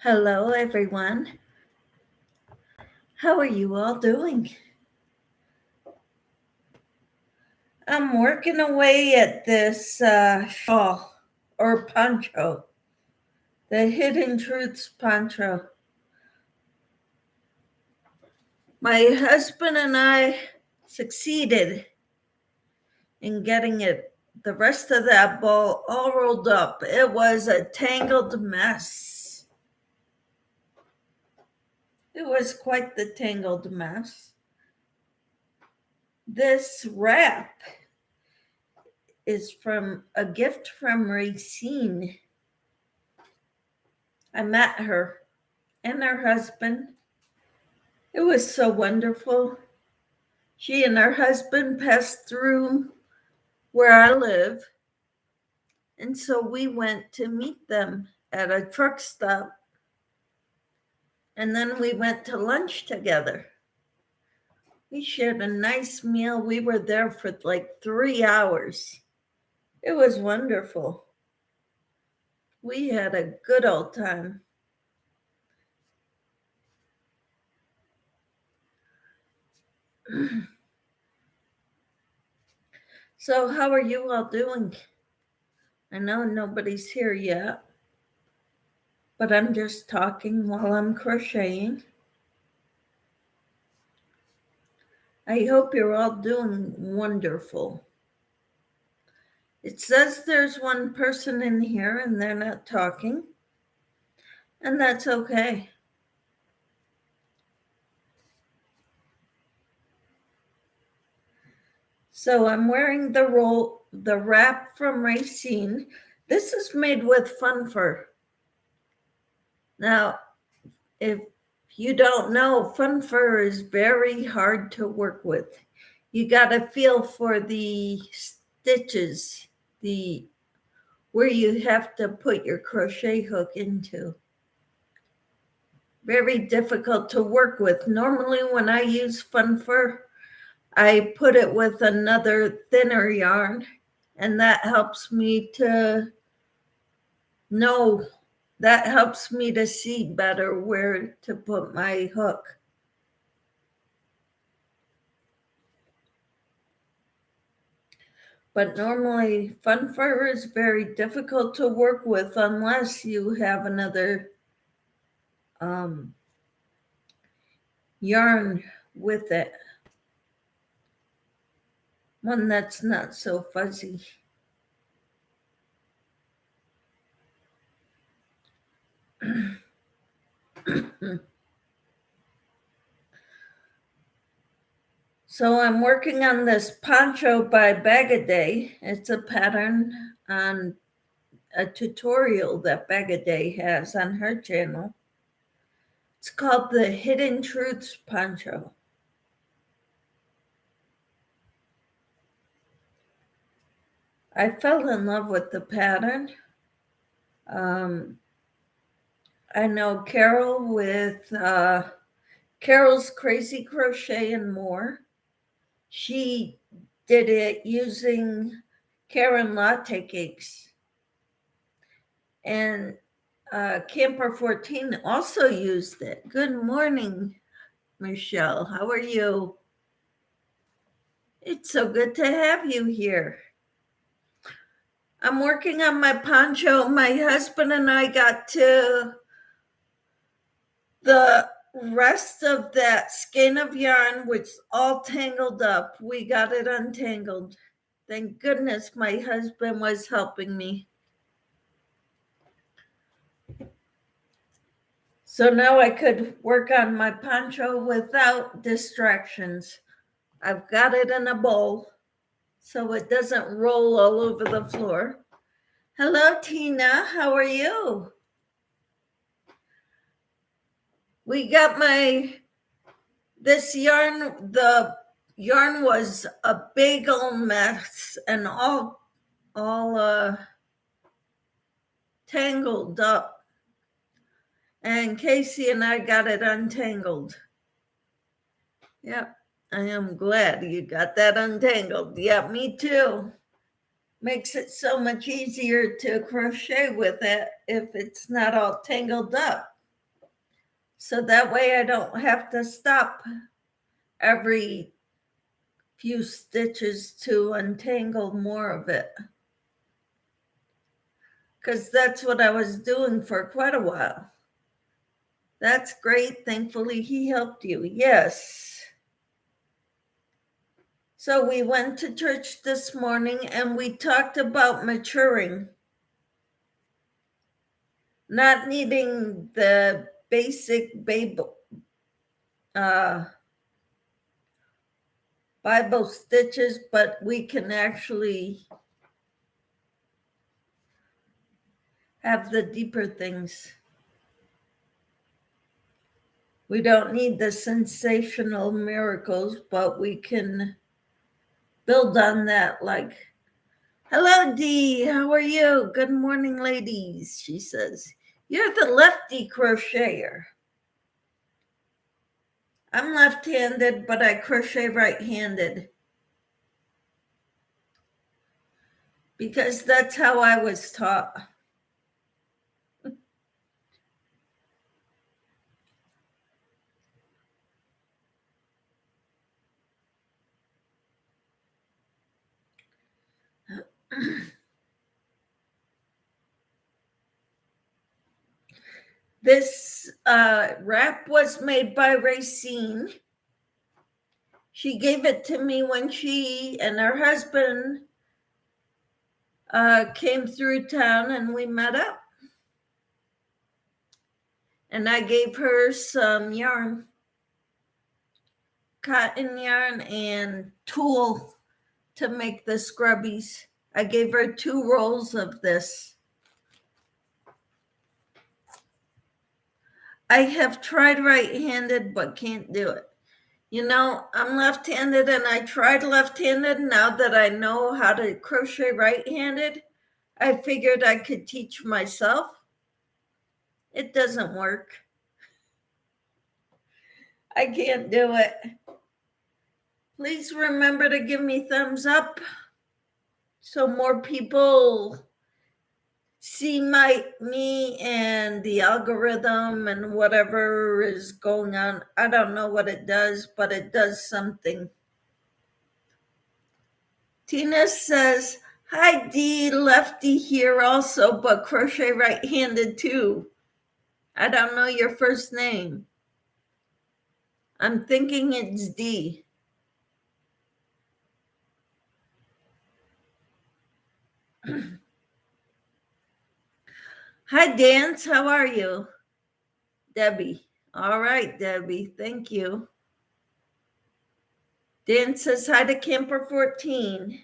Hello, everyone. How are you all doing? I'm working away at this shawl or poncho, the Hidden Truths poncho. My husband and I succeeded in getting the rest of that ball all rolled up. It was a tangled mess. It was quite the tangled mess. This wrap is from a gift from Racine. I met her and her husband. It was so wonderful. She and her husband passed through where I live, and so we went to meet them at a truck stop, and then we went to lunch together. We shared a nice meal. We were there for like 3 hours. It was wonderful. We had a good old time. So how are you all doing? I know nobody's here yet, but I'm just talking while I'm crocheting. I hope you're all doing wonderful. It says there's one person in here and they're not talking, and that's okay. So I'm wearing the wrap from Racine. This is made with fun fur. Now, if you don't know, fun fur is very hard to work with. You got to feel for the stitches, where you have to put your crochet hook into. Very difficult to work with. Normally when I use fun fur, I put it with another thinner yarn, and that helps me to see better where to put my hook. But normally fun fur is very difficult to work with unless you have another yarn with it. One that's not so fuzzy. So I'm working on this poncho by Bag-A-Day. It's a pattern on a tutorial that Bag-A-Day has on her channel. It's called the Hidden Truths poncho. I fell in love with the pattern. I know Carol with Carol's Crazy Crochet and More. She did it using Karen latte cakes. And Camper 14 also used it. Good morning, Michelle. How are you? It's so good to have you here. I'm working on my poncho. My husband and I got to the rest of that skein of yarn, which is all tangled up. We got it untangled. Thank goodness my husband was helping me. So now I could work on my poncho without distractions. I've got it in a bowl so it doesn't roll all over the floor. Hello, Tina. How are you? We got this yarn. The yarn was a big old mess and all tangled up. And Casey and I got it untangled. Yep, I am glad you got that untangled. Yeah, me too. Makes it so much easier to crochet with it if it's not all tangled up. So that way I don't have to stop every few stitches to untangle more of it. Because that's what I was doing for quite a while. That's great. Thankfully, he helped you. Yes. So we went to church this morning and we talked about maturing. Not needing the basic Bible stitches, but we can actually have the deeper things. We don't need the sensational miracles, but we can build on that. Like, hello, Dee, how are you? Good morning, ladies, she says. You're the lefty crocheter. I'm left-handed, but I crochet right-handed. Because that's how I was taught. This wrap was made by Racine. She gave it to me when she and her husband came through town and we met up. And I gave her some yarn, cotton yarn and tulle to make the scrubbies. I gave her 2 rolls of this. I have tried right-handed, but can't do it. You know, I'm left-handed and I tried left-handed. Now that I know how to crochet right-handed, I figured I could teach myself. It doesn't work. I can't do it. Please remember to give me thumbs up so more people see me and the algorithm and whatever is going on. I don't know what it does, but it does something. Tina says, hi, Dee, lefty here also, but crochet right-handed too. I don't know your first name. I'm thinking it's Dee. Hi, Dance. How are you? Debbie. All right, Debbie. Thank you. Dan says hi to Camper 14.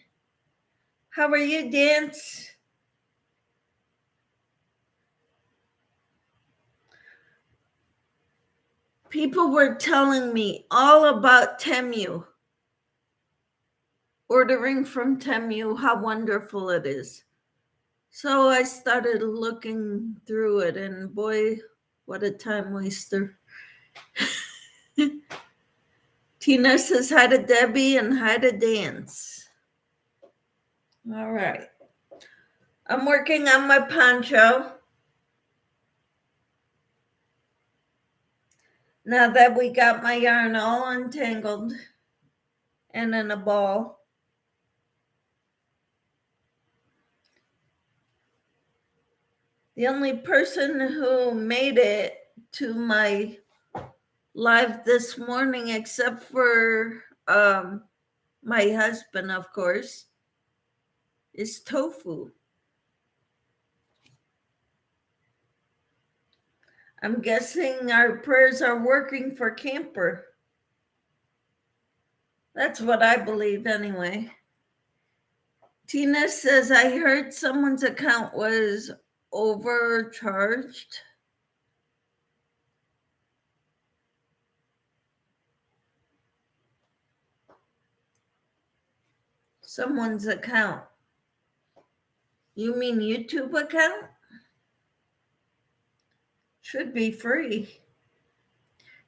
How are you, Dance? People were telling me all about Temu. Ordering from Temu, how wonderful it is. So I started looking through it, and boy, what a time waster. Tina says hi to Debbie and hi to Dance. All right. I'm working on my poncho. Now that we got my yarn all untangled and in a ball. The only person who made it to my live this morning, except for my husband, of course, is Tofu. I'm guessing our prayers are working for Camper. That's what I believe anyway. Tina says, I heard someone's account was overcharged. Someone's account. You mean YouTube account? Should be free.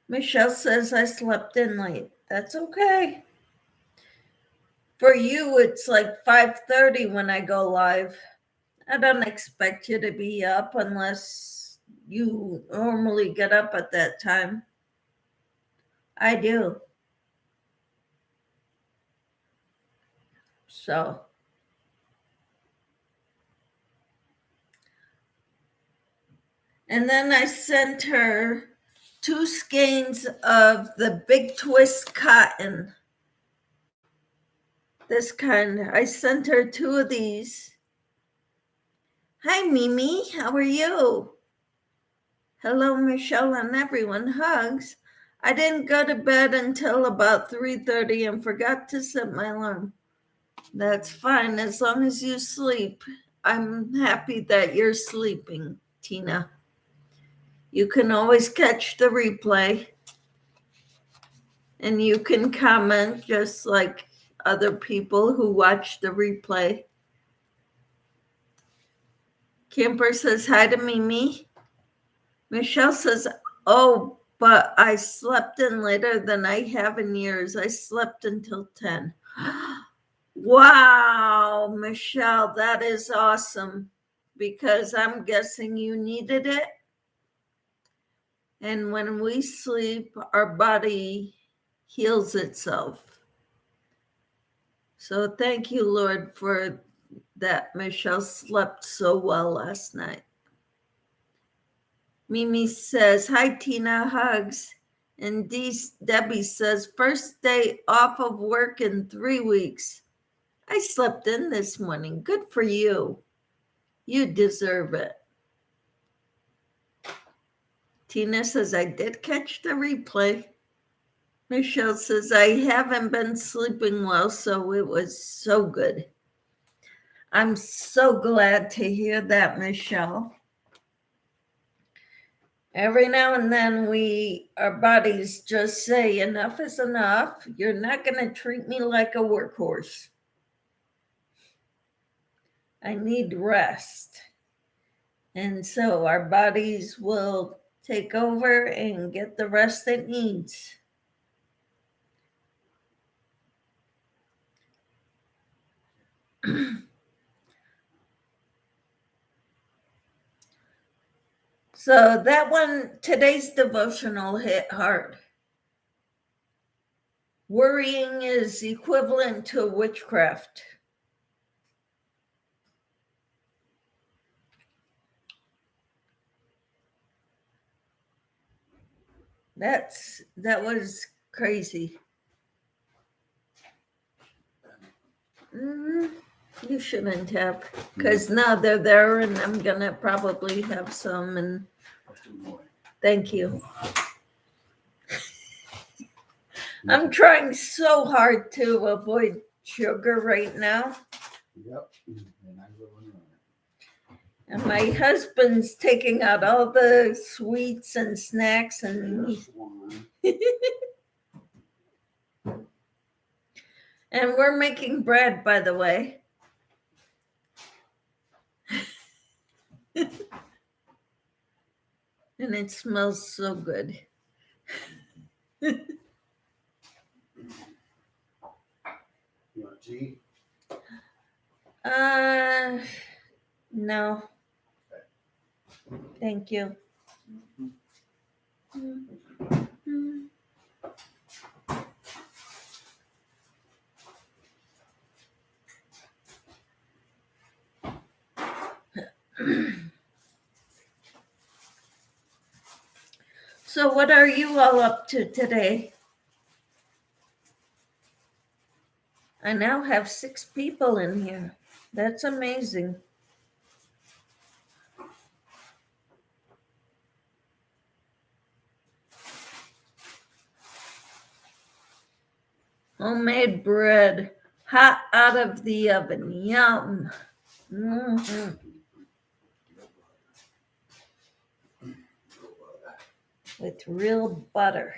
Michelle says I slept in late. That's okay. For you, it's like 5:30 when I go live. I don't expect you to be up unless you normally get up at that time. I do. So, and then I sent her 2 skeins of the big twist cotton. This kind. I sent her 2 of these. Hi, Mimi. How are you? Hello, Michelle, and everyone. Hugs. I didn't go to bed until about 3:30 and forgot to set my alarm. That's fine, as long as you sleep. I'm happy that you're sleeping, Tina. You can always catch the replay, and you can comment just like other people who watch the replay. Camper says hi to Mimi. Michelle says, oh, but I slept in later than I have in years. I slept until 10. Wow, Michelle, that is awesome, because I'm guessing you needed it. And when we sleep, our body heals itself. So thank you, Lord, for that Michelle slept so well last night. Mimi says, hi, Tina, hugs. And Debbie says, first day off of work in 3 weeks. I slept in this morning. Good for you. You deserve it. Tina says, I did catch the replay. Michelle says, I haven't been sleeping well, so it was so good. I'm so glad to hear that, Michelle. Every now and then our bodies just say, enough is enough. You're not going to treat me like a workhorse. I need rest. And so our bodies will take over and get the rest it needs. So that one, today's devotional hit hard. Worrying is equivalent to witchcraft. That was crazy. You shouldn't have, because now they're there, and I'm gonna probably have some. And thank you. I'm trying so hard to avoid sugar right now. Yep. And my husband's taking out all the sweets and snacks, and and we're making bread, by the way. And it smells so good. You want tea? No. Thank you. So what are you all up to today? I now have 6 people in here. That's amazing. Homemade bread, hot out of the oven. Yum. Mm-hmm. With real butter.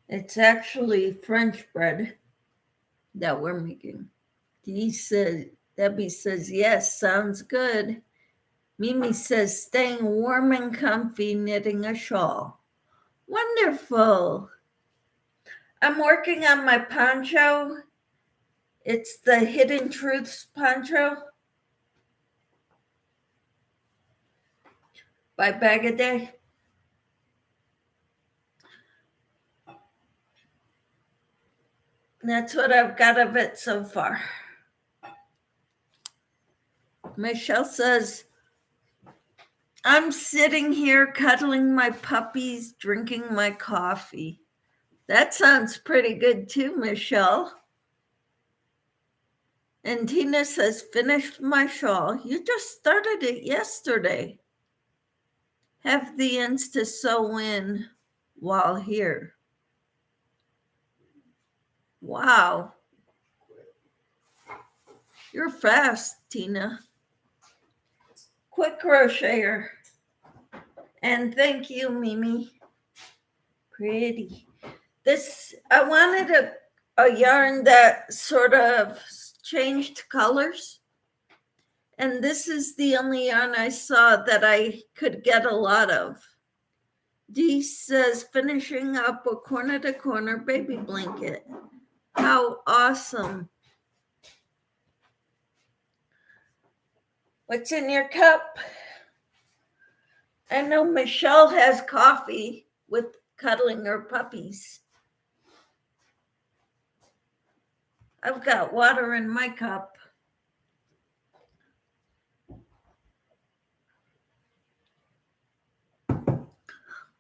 It's actually French bread that we're making. Debbie says, yes, sounds good. Mimi says, staying warm and comfy, knitting a shawl. Wonderful. I'm working on my poncho. It's the Hidden Truths poncho by Bag a Day. That's what I've got of it so far. Michelle says, I'm sitting here cuddling my puppies, drinking my coffee. That sounds pretty good too, Michelle. And Tina says, finished my shawl. You just started it yesterday. Have the ends to sew in while here. Wow. You're fast, Tina. Quick crocheter. And thank you, Mimi. Pretty. This, I wanted a yarn that sort of changed colors. And this is the only yarn I saw that I could get a lot of. Dee says, finishing up a corner to corner baby blanket. How awesome. What's in your cup? I know Michelle has coffee with cuddling her puppies. I've got water in my cup.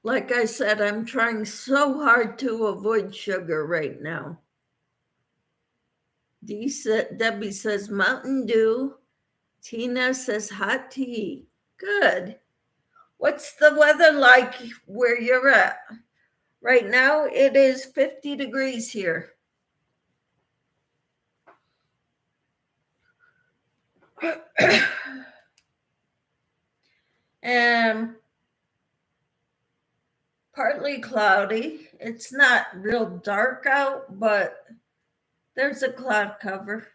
Like I said, I'm trying so hard to avoid sugar right now. Debbie says Mountain Dew. Tina says hot tea. Good. What's the weather like where you're at? Right now, it is 50 degrees here. And partly cloudy. It's not real dark out, but there's a cloud cover.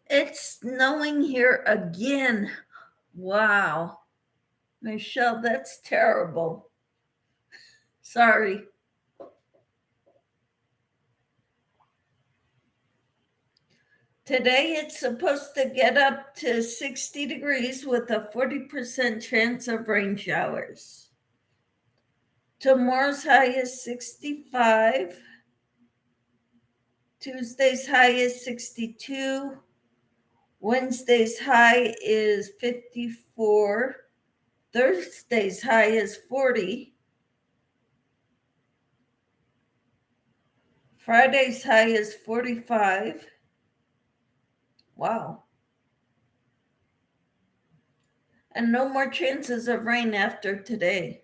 It's snowing here again. Wow. Michelle, that's terrible. Sorry. Today it's supposed to get up to 60 degrees with a 40% chance of rain showers. Tomorrow's high is 65. Tuesday's high is 62. Wednesday's high is 54. Thursday's high is 40. Friday's high is 45. Wow. And no more chances of rain after today.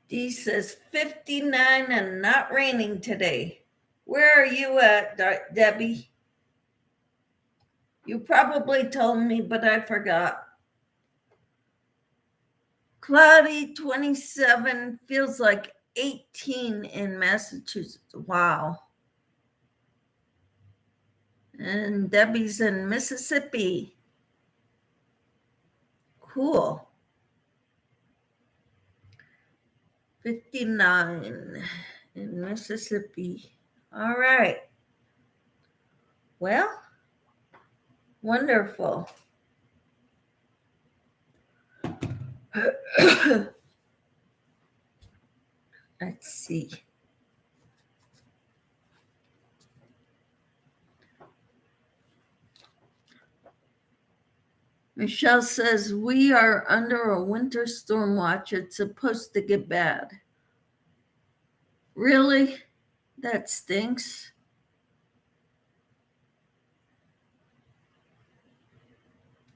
Dee says 59 and not raining today. Where are you at, Debbie? You probably told me, but I forgot. Cloudy 27, feels like 18 in Massachusetts. Wow. And Debbie's in Mississippi. Cool. 59 in Mississippi. All right. Well, wonderful. Let's see. Michelle says, we are under a winter storm watch. It's supposed to get bad. Really? That stinks.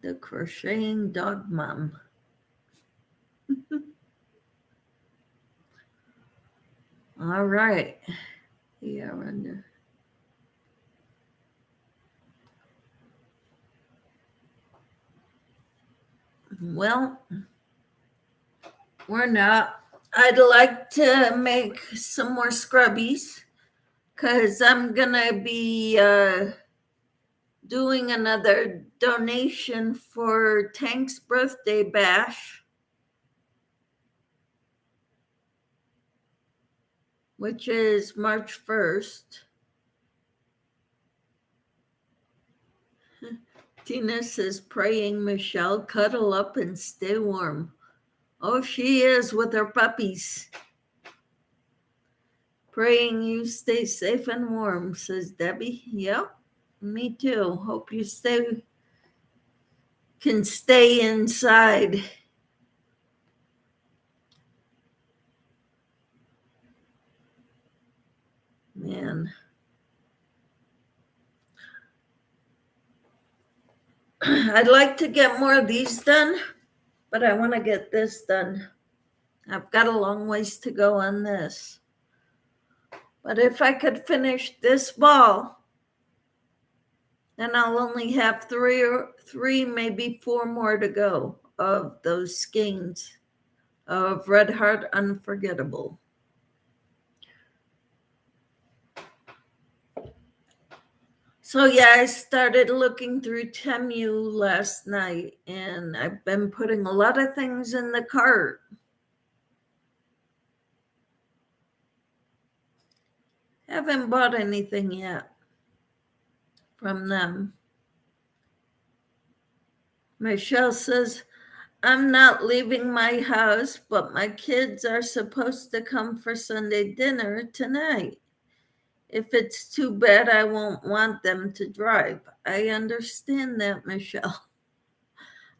The crocheting dog mom. All right. Yeah, under. Well, we're not I'd like to make some more scrubbies because I'm going to be doing another donation for Tank's birthday bash, which is March 1st. Tina says, praying Michelle, cuddle up and stay warm. Oh, she is with her puppies. Praying you stay safe and warm, says Debbie. Yep, me too. Hope you can stay inside. Man. I'd like to get more of these done, but I want to get this done. I've got a long ways to go on this. But if I could finish this ball, then I'll only have three, maybe four more to go of those skeins of Red Heart Unforgettable. So yeah, I started looking through Temu last night, and I've been putting a lot of things in the cart. Haven't bought anything yet from them. Michelle says, I'm not leaving my house, but my kids are supposed to come for Sunday dinner tonight. If it's too bad, I won't want them to drive. I understand that, Michelle.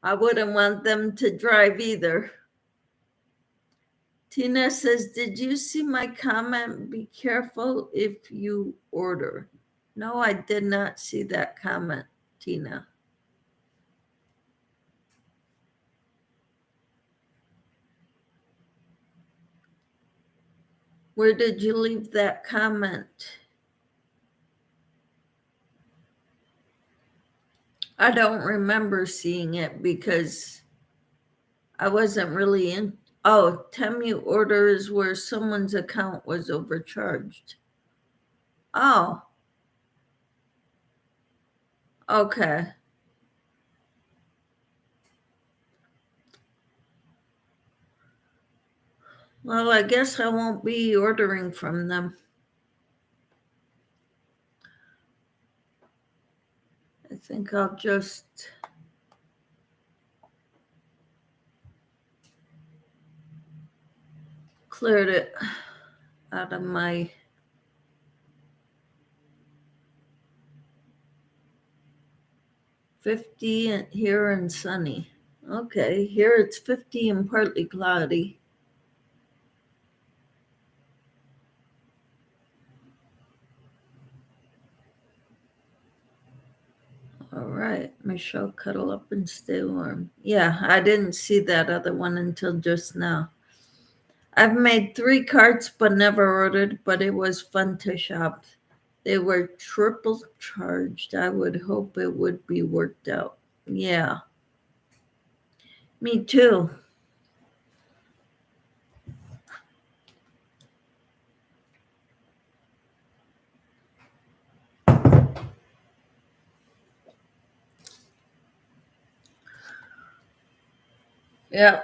I wouldn't want them to drive either. Tina says, did you see my comment? Be careful if you order. No, I did not see that comment, Tina. Where did you leave that comment? I don't remember seeing it because I wasn't really in. Oh, Temu orders where someone's account was overcharged. Oh. Okay. Well, I guess I won't be ordering from them. I think I'll just cleared it out of my $50 here and sunny. Okay, here it's 50 and partly cloudy. All right, Michelle, cuddle up and stay warm. Yeah, I didn't see that other one until just now. I've made 3 carts but never ordered, but it was fun to shop. They were triple charged. I would hope it would be worked out. Yeah. Me too. Yeah.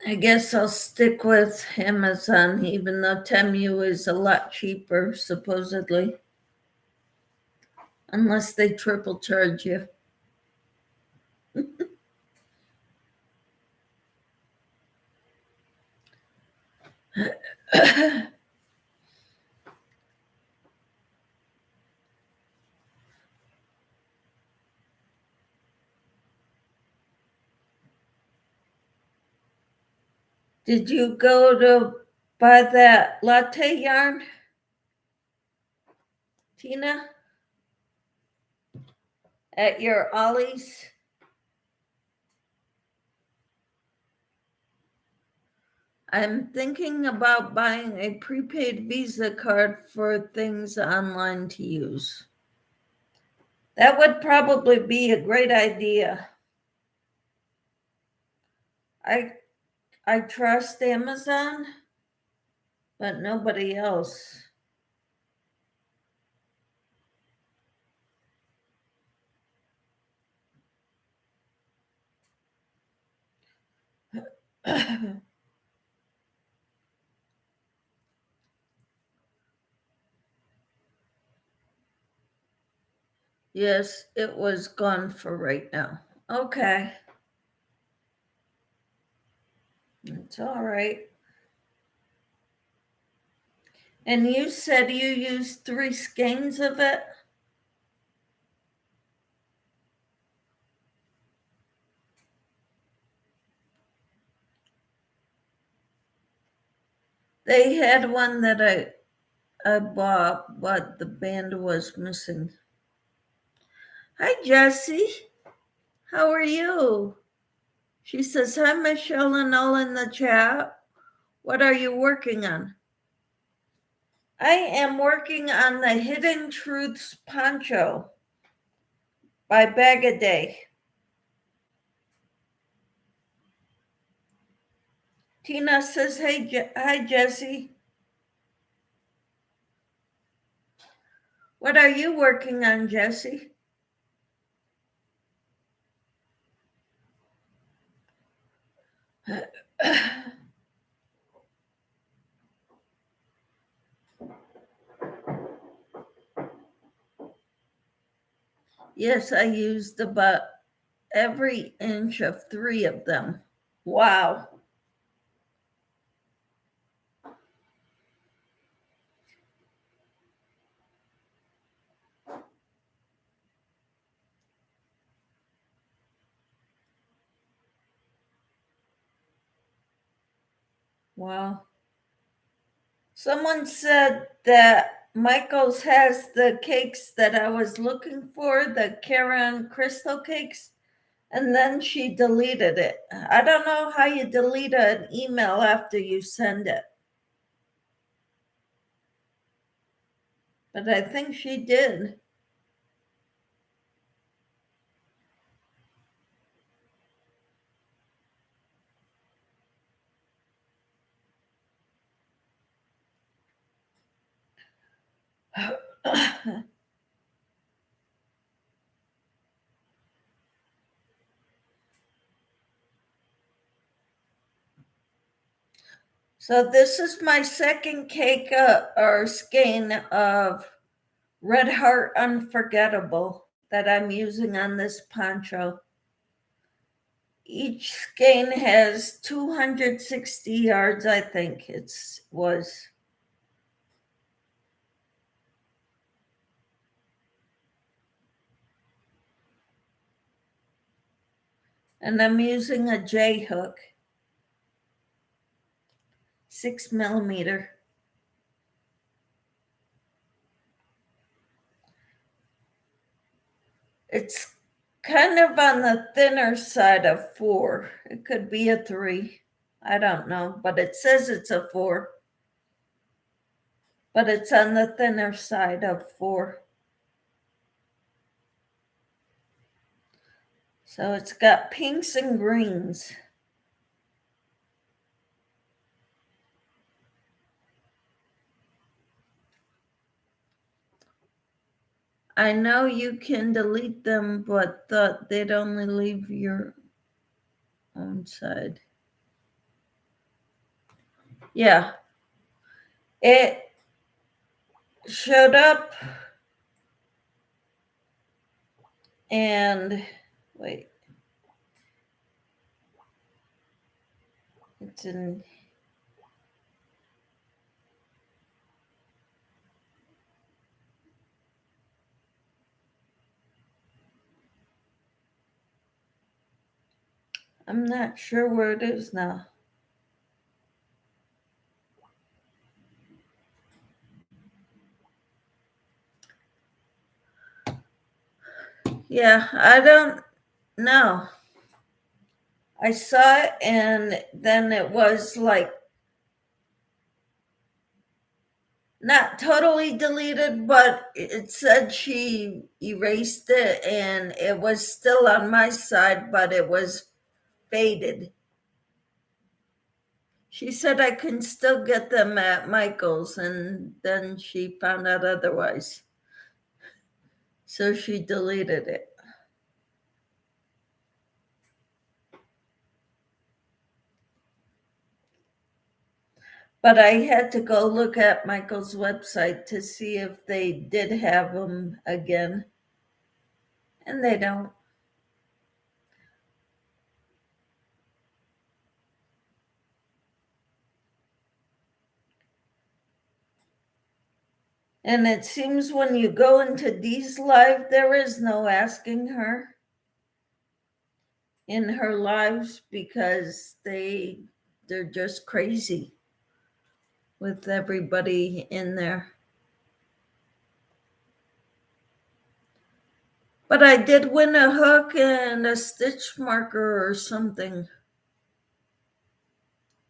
I guess I'll stick with Amazon, even though Temu is a lot cheaper, supposedly. Unless they triple charge you. Did you go to buy that latte yarn, Tina? At your Ollie's? I'm thinking about buying a prepaid Visa card for things online to use. That would probably be a great idea. I trust Amazon, but nobody else. Yes, it was gone for right now. Okay. It's all right. And you said you used 3 skeins of it? They had one that I bought, but the band was missing. Hi, Jessie. How are you? She says, hi, Michelle and all in the chat. What are you working on? I am working on the Hidden Truths poncho by Bag a Day. Tina says, hey, hi, Jessie. What are you working on, Jessie? Yes, I used about every inch of 3 of them. Wow. Wow. Someone said that Michael's has the cakes that I was looking for, the Karen crystal cakes, and then she deleted it. I don't know how you delete an email after you send it, but I think she did. So this is my second cake or skein of Red Heart Unforgettable that I'm using on this poncho. Each skein has 260 yards, I think it was. And I'm using a J hook, 6mm. It's kind of on the thinner side of 4. It could be a 3. I don't know, but it says it's a 4. But it's on the thinner side of 4. So it's got pinks and greens. I know you can delete them, but thought they'd only leave your own side. Yeah. It showed up and wait. It's in. I'm not sure where it is now. Yeah, I don't know. I saw it and then it was like not totally deleted, but it said she erased it and it was still on my side, but it was faded. She said I can still get them at Michael's, and then she found out otherwise. So she deleted it. But I had to go look at Michael's website to see if they did have them again. And they don't. And it seems when you go into Dee's live, there is no asking her in her lives because they're just crazy with everybody in there. But I did win a hook and a stitch marker or something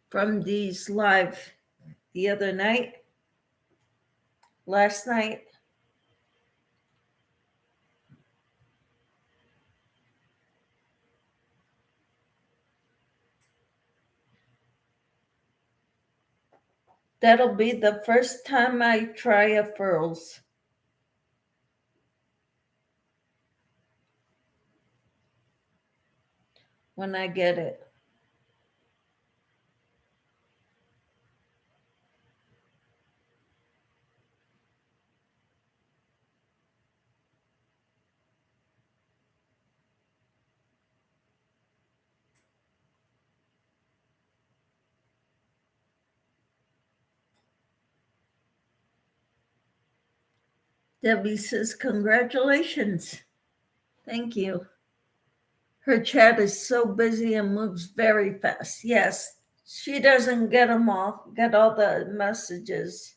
from Dee's live the other night, last night. That'll be the first time I try a furls. When I get it. Debbie says, congratulations. Thank you. Her chat is so busy and moves very fast. Yes, she doesn't get all the messages.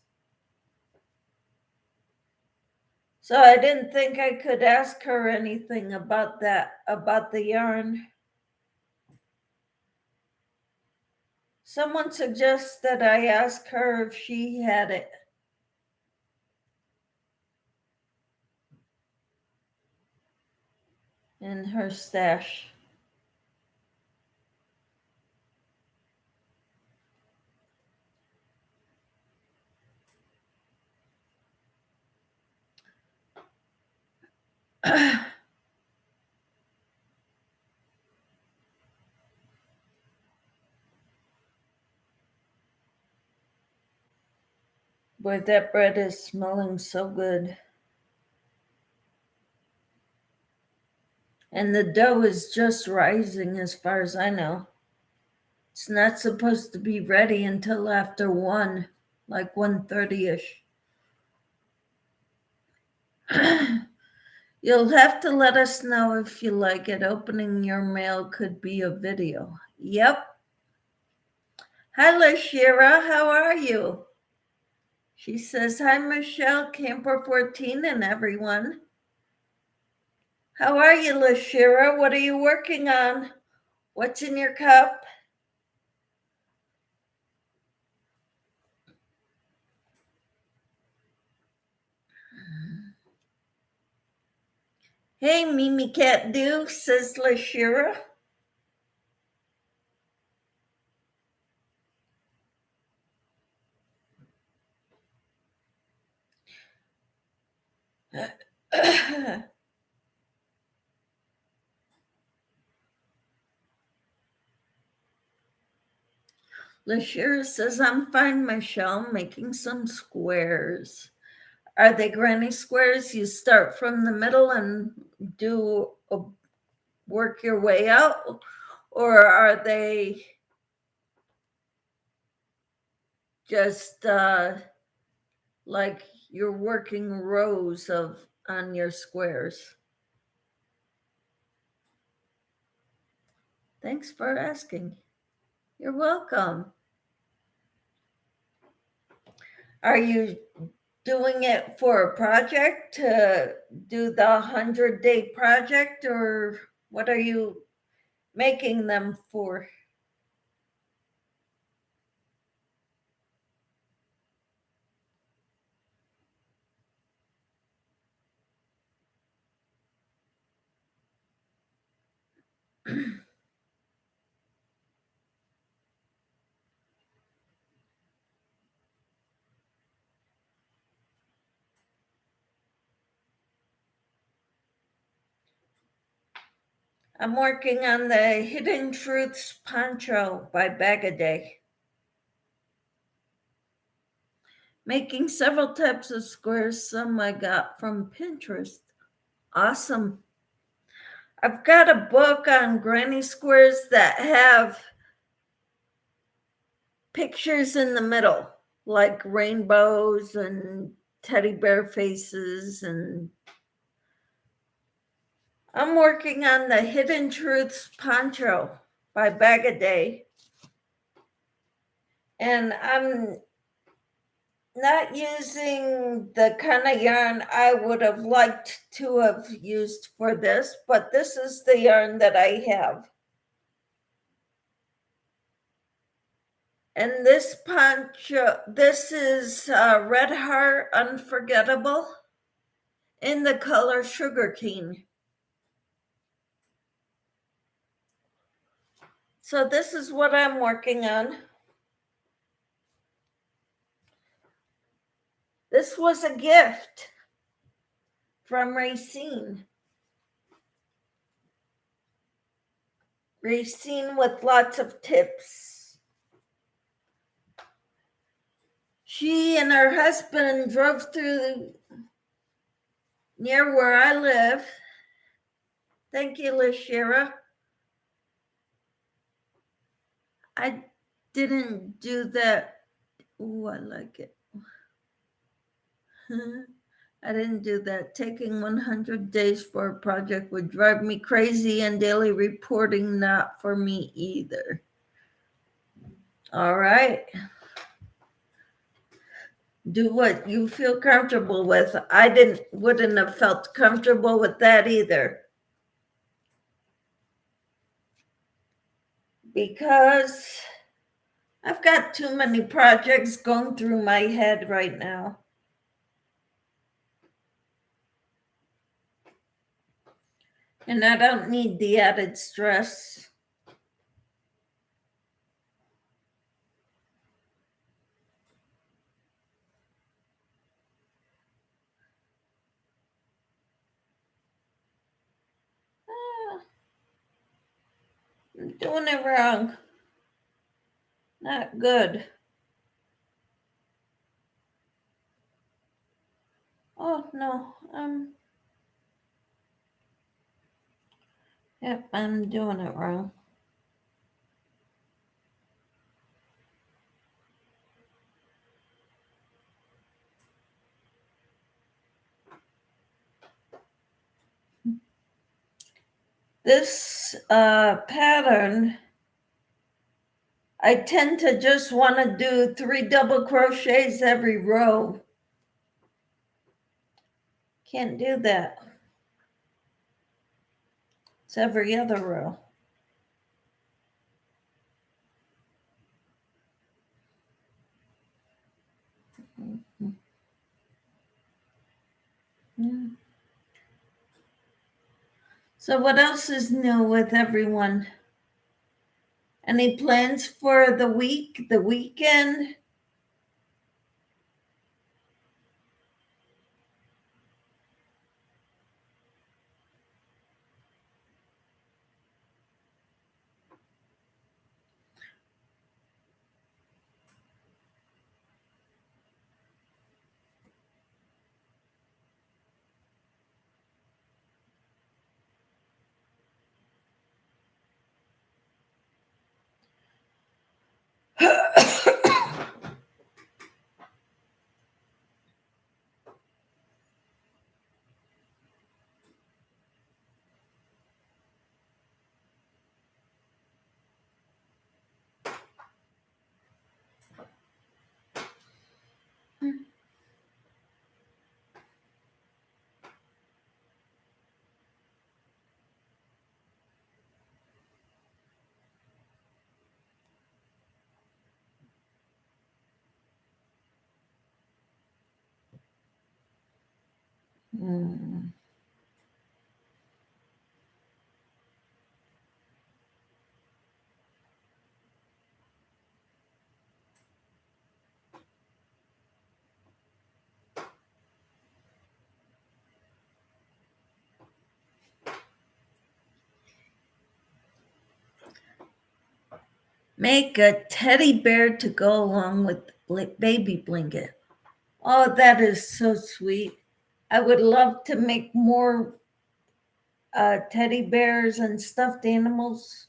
So I didn't think I could ask her anything about that, about the yarn. Someone suggests that I ask her if she had it in her stash. Boy, that bread is smelling so good. And the dough is just rising as far as I know. It's not supposed to be ready until after 1, like 1:30ish. You'll have to let us know if you like it. Opening your mail could be a video. Yep. Hi, Lashira. How are you? She says, hi, Michelle, Camper 14, and everyone. How are you, Lashira? What are you working on? What's in your cup? Hey, Mimi Cat Do, says Lashira. Lashira says, I'm fine, Michelle, making some squares. Are they granny squares? You start from the middle and work your way out? Or are they just like you're working rows on your squares? Thanks for asking. You're welcome. Are you doing it for a project to do the 100-day project, or what are you making them for? I'm working on the Hidden Truths poncho by Bag-A-Day. Making several types of squares, some I got from Pinterest. Awesome. I've got a book on granny squares that have pictures in the middle, like rainbows and teddy bear faces. And I'm working on the Hidden Truths poncho by Bag-A-Day. And I'm not using the kind of yarn I would have liked to have used for this, but this is the yarn that I have. And this poncho, this is Red Heart Unforgettable in the color Sugarcane. So this is what I'm working on. This was a gift from Racine. Racine with lots of tips. She and her husband drove through near where I live. Thank you, Lashira. I didn't do that. Ooh, I like it. I didn't do that. Taking 100 days for a project would drive me crazy, and daily reporting not for me either. All right. Do what you feel comfortable with. I wouldn't have felt comfortable with that either. Because I've got too many projects going through my head right now. And I don't need the added stress. I'm doing it wrong. Not good. Oh, no. Yep, I'm doing it wrong. This pattern, I tend to just want to do 3 double crochets every row. Can't do that. It's every other row. So what else is new with everyone? Any plans for the week, the weekend? Hmm. make a teddy bear to go along with baby blanket. Oh, that is so sweet. I would love to make more teddy bears and stuffed animals,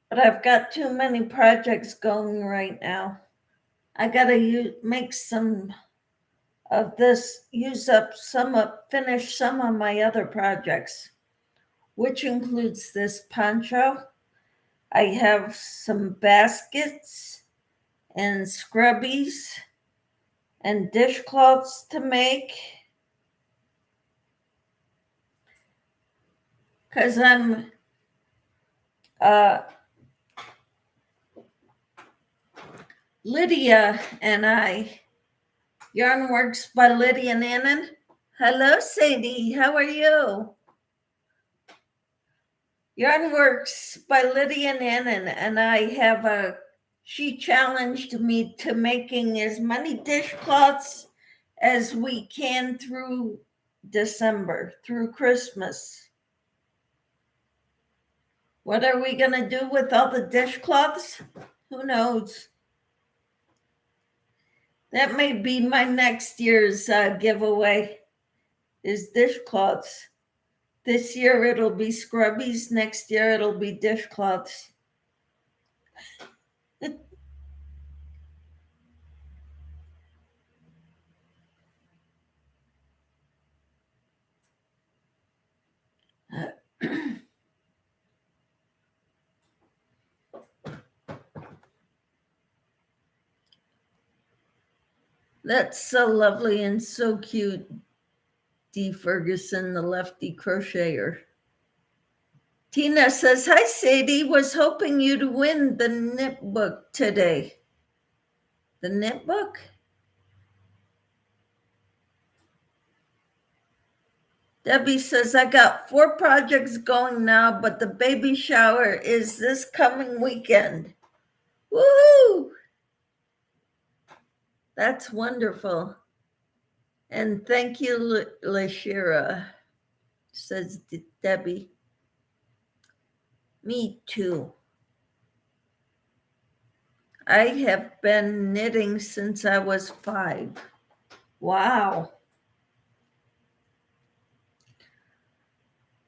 but I've got too many projects going right now. I gotta make some of this, finish some of my other projects, which includes this poncho. I have some baskets and scrubbies and dishcloths to make, because I'm Lydia and I, Yarn Works by Lydia Nannon. Hello, Sadie. How are you? Yarn Works by Lydia Nannon and I she challenged me to making as many dishcloths as we can through December, through Christmas. What are we going to do with all the dishcloths? Who knows? That may be my next year's giveaway, is dishcloths. This year it'll be scrubbies. Next year it'll be dishcloths. That's so lovely and so cute, Dee Ferguson, the lefty crocheter. Tina says, hi, Sadie. Was hoping you'd win the knit book today. The knit book? Debbie says, I got 4 projects going now, but the baby shower is this coming weekend. Woohoo! That's wonderful. And thank you, Lashira, says Debbie. Me too. I have been knitting since I was 5. Wow.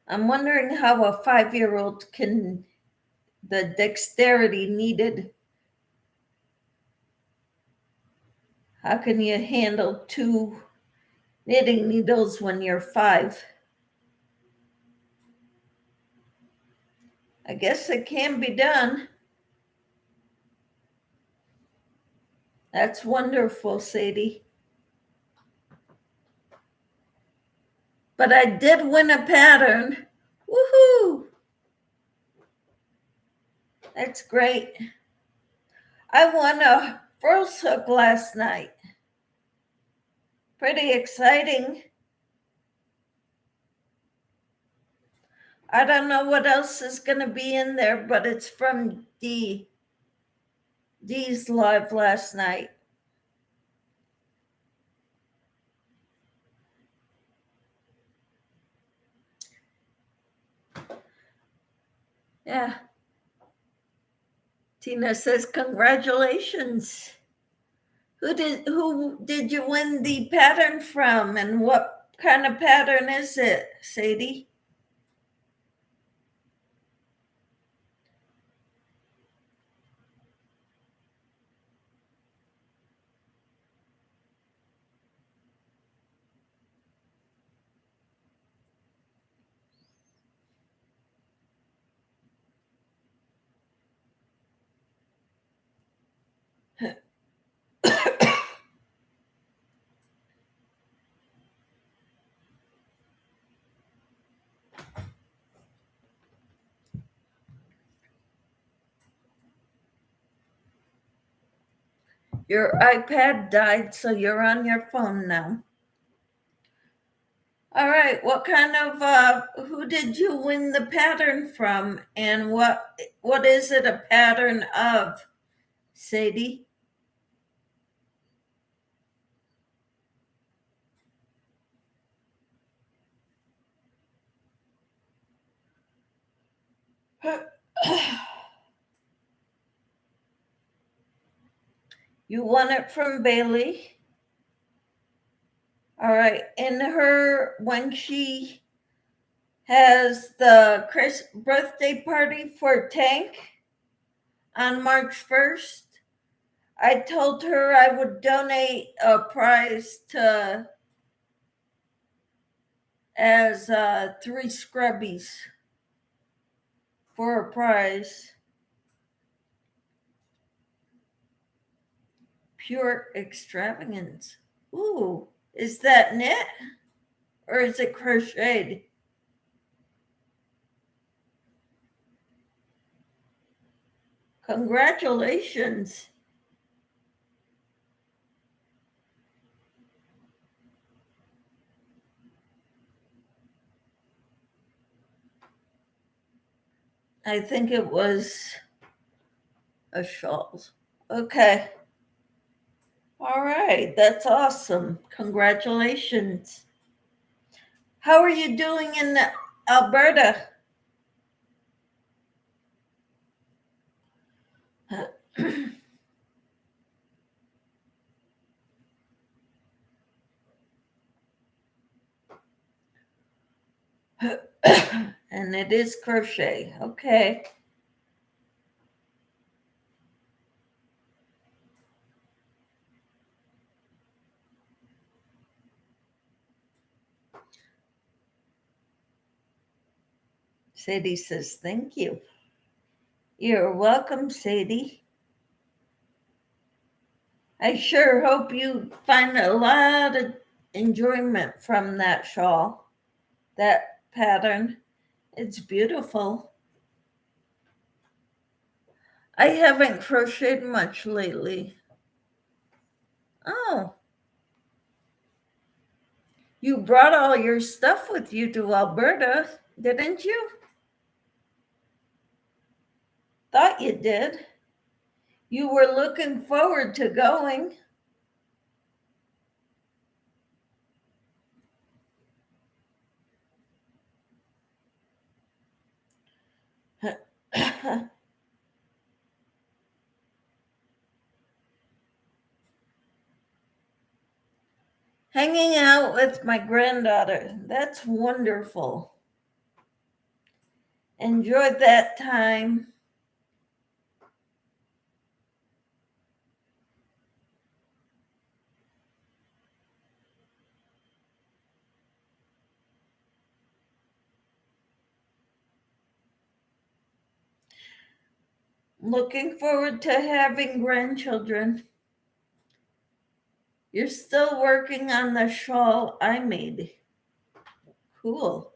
I'm wondering how a 5-year-old can, the dexterity needed. How can you handle 2 knitting needles when you're 5? I guess it can be done. That's wonderful, Sadie. But I did win a pattern. Woohoo! That's great. I won a furls hook last night. Pretty exciting. I don't know what else is going to be in there, but it's from Dee's live last night. Yeah. Tina says, congratulations. Who did you win the pattern from, and what kind of pattern is it, Sadie? Your iPad died, so you're on your phone now. All right, what kind of, who did you win the pattern from, and what is it a pattern of, Sadie? You won it from Bailey. All right. When she has the birthday party for Tank on March 1st, I told her I would donate a prize as 3 scrubbies for a prize. Pure extravagance. Ooh, is that knit or is it crocheted? Congratulations. I think it was a shawl. Okay. All right. That's awesome. Congratulations. How are you doing in Alberta? And it is crochet. Okay. Sadie says, thank you. You're welcome, Sadie. I sure hope you find a lot of enjoyment from that shawl, that pattern. It's beautiful. I haven't crocheted much lately. Oh, you brought all your stuff with you to Alberta, didn't you? Thought you did. You were looking forward to going. Hanging out with my granddaughter. That's wonderful. Enjoyed that time. Looking forward to having grandchildren. You're still working on the shawl I made. Cool.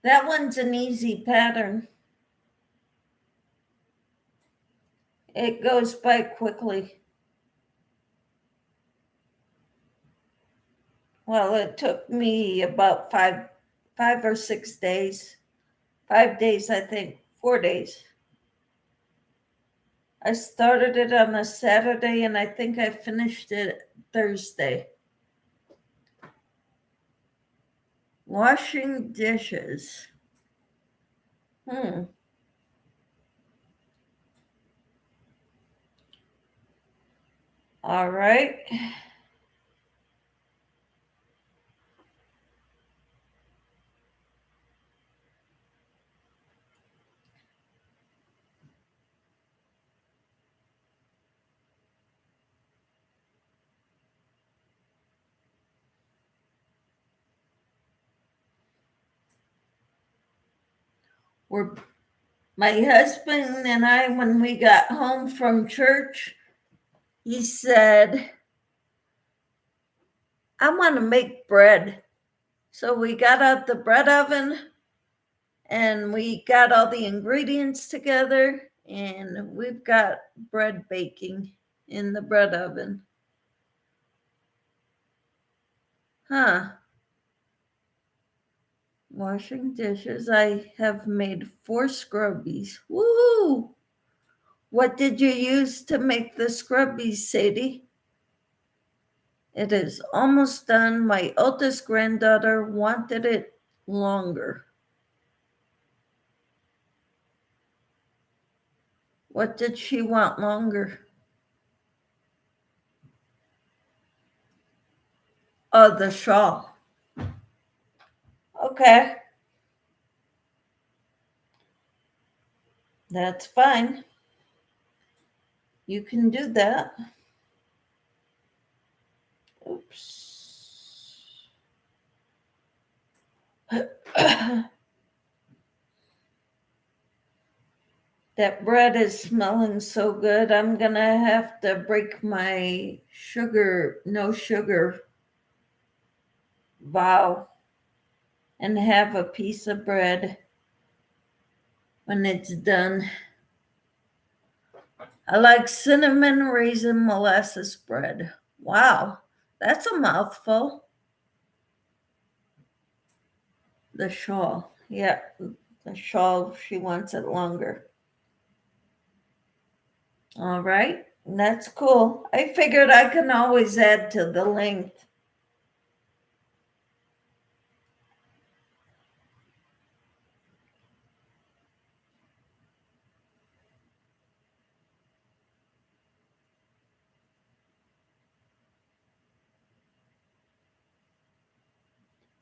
That one's an easy pattern. It goes by quickly. Well, it took me about five or 6 days. 5 days, I think. 4 days. I started it on a Saturday and I think I finished it Thursday. Washing dishes. All right. My husband and I, when we got home from church, he said, I want to make bread. So we got out the bread oven and we got all the ingredients together and we've got bread baking in the bread oven. Washing dishes. I have made 4 scrubbies. Woo! What did you use to make the scrubbies, Sadie? It is almost done. My oldest granddaughter wanted it longer. What did she want longer? Oh, the shawl. Okay. That's fine. You can do that. Oops. That bread is smelling so good. I'm going to have to break my no sugar vow and have a piece of bread when it's done. I like cinnamon raisin molasses bread. Wow, that's a mouthful. The shawl. Yeah, the shawl, she wants it longer. All right, that's cool. I figured I can always add to the length.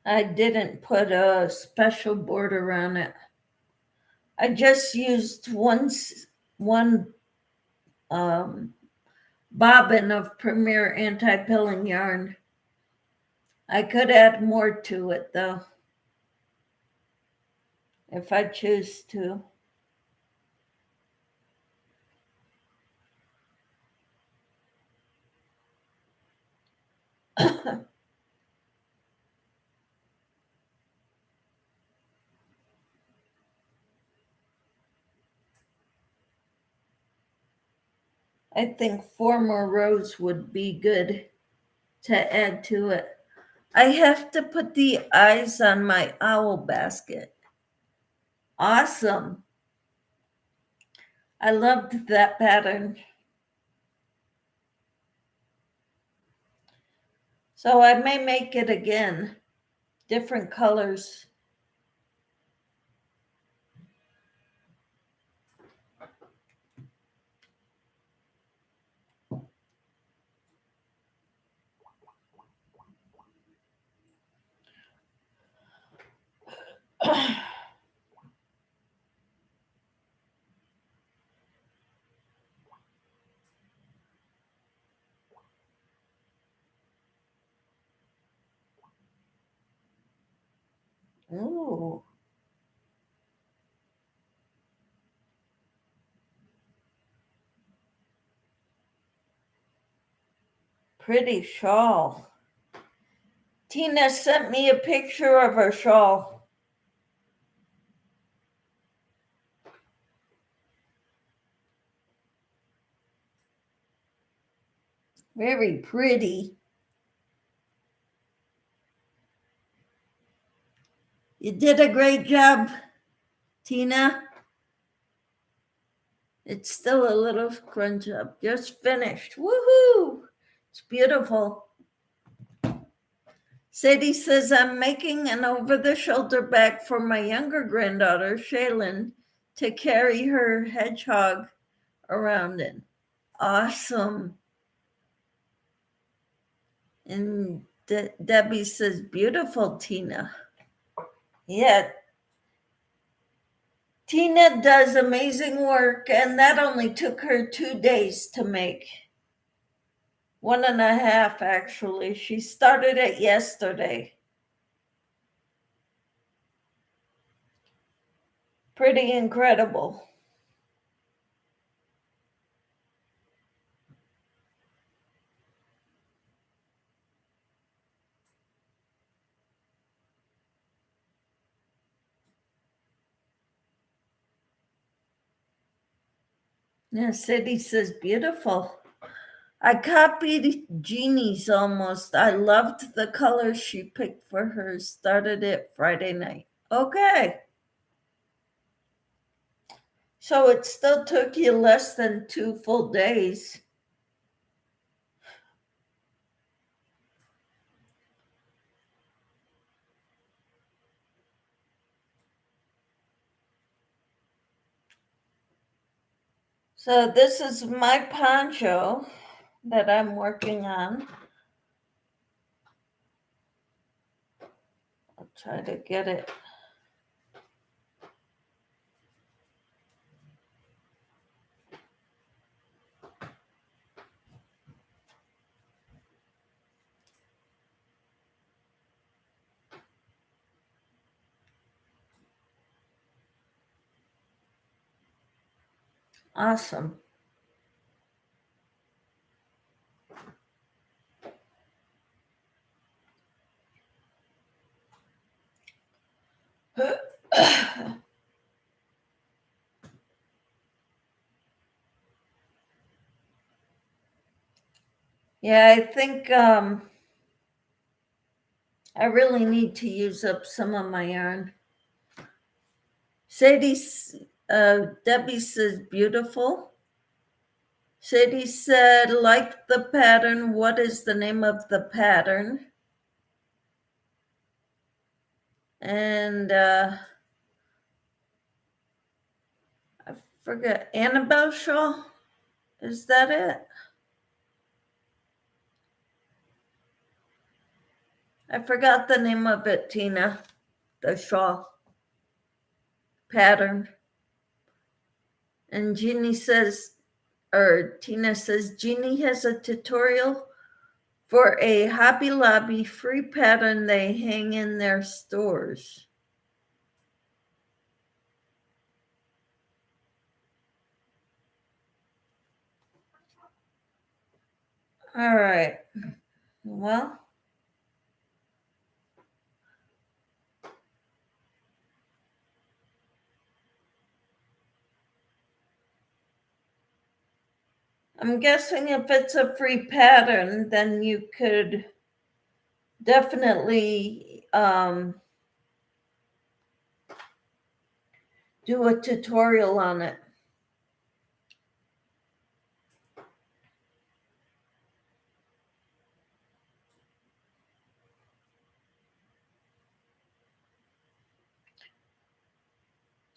I didn't put a special border on it. I just used one bobbin of Premier Anti-Pilling yarn. I could add more to it though, if I choose to. I think 4 more rows would be good to add to it. I have to put the eyes on my owl basket. Awesome. I loved that pattern. So I may make it again, different colors. Ooh. Pretty shawl. Tina sent me a picture of her shawl. Very pretty. You did a great job, Tina. It's still a little scrunch up. Just finished. Woohoo! It's beautiful. Sadie says, I'm making an over-the-shoulder bag for my younger granddaughter, Shaylin, to carry her hedgehog around in. Awesome. And Debbie says, beautiful, Tina. Yeah. Tina does amazing work, and that only took her 2 days to make. 1.5, actually. She started it yesterday. Pretty incredible. Yeah, Sadie says, beautiful. I copied Jeannie's almost. I loved the colors she picked for hers. Started it Friday night. Okay. So it still took you less than 2 full days. So this is my poncho that I'm working on. I'll try to get it. Awesome. Yeah, I think I really need to use up some of my yarn. Debbie says beautiful. Sadie said, like the pattern. What is the name of the pattern? And I forget, Annabelle Shaw? Is that it? I forgot the name of it, Tina. The Shaw pattern. And Tina says, Jeannie has a tutorial for a Hobby Lobby free pattern they hang in their stores. All right. Well, I'm guessing if it's a free pattern, then you could definitely do a tutorial on it.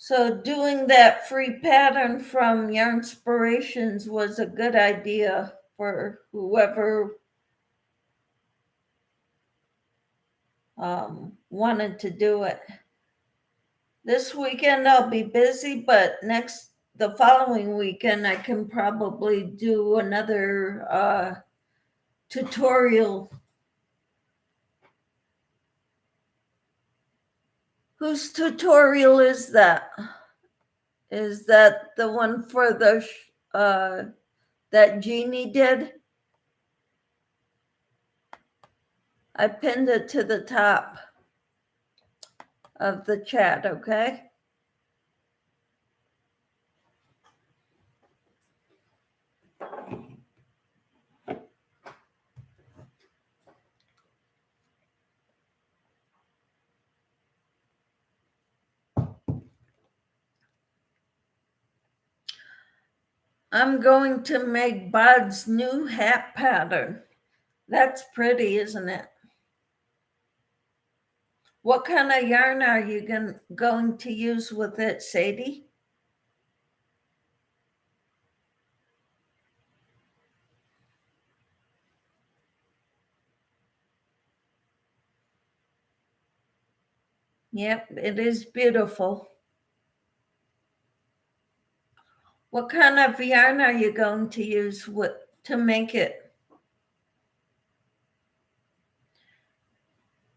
So doing that free pattern from Yarnspirations was a good idea for whoever wanted to do it. This weekend I'll be busy, but the following weekend I can probably do another tutorial. Whose tutorial is that? Is that the one for the that Jeannie did? I pinned it to the top of the chat, okay? I'm going to make Bud's new hat pattern. That's pretty, isn't it? What kind of yarn are you going to use with it, Sadie? Yep, it is beautiful. What kind of yarn are you going to use to make it?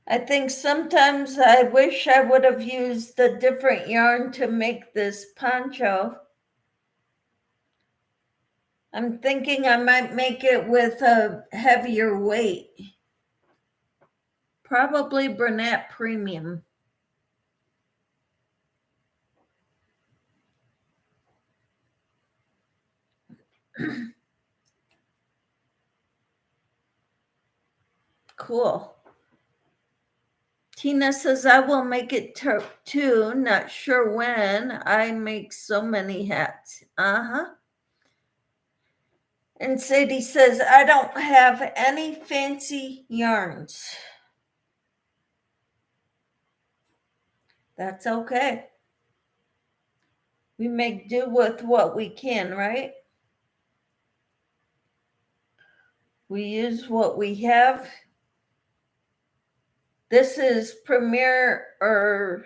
I think sometimes I wish I would have used a different yarn to make this poncho. I'm thinking I might make it with a heavier weight. Probably Bernat Premium. Cool. Tina says, I will make it too. Not sure when. I make so many hats. And Sadie says, I don't have any fancy yarns. That's okay. We make do with what we can, right? We use what we have. This is Premier or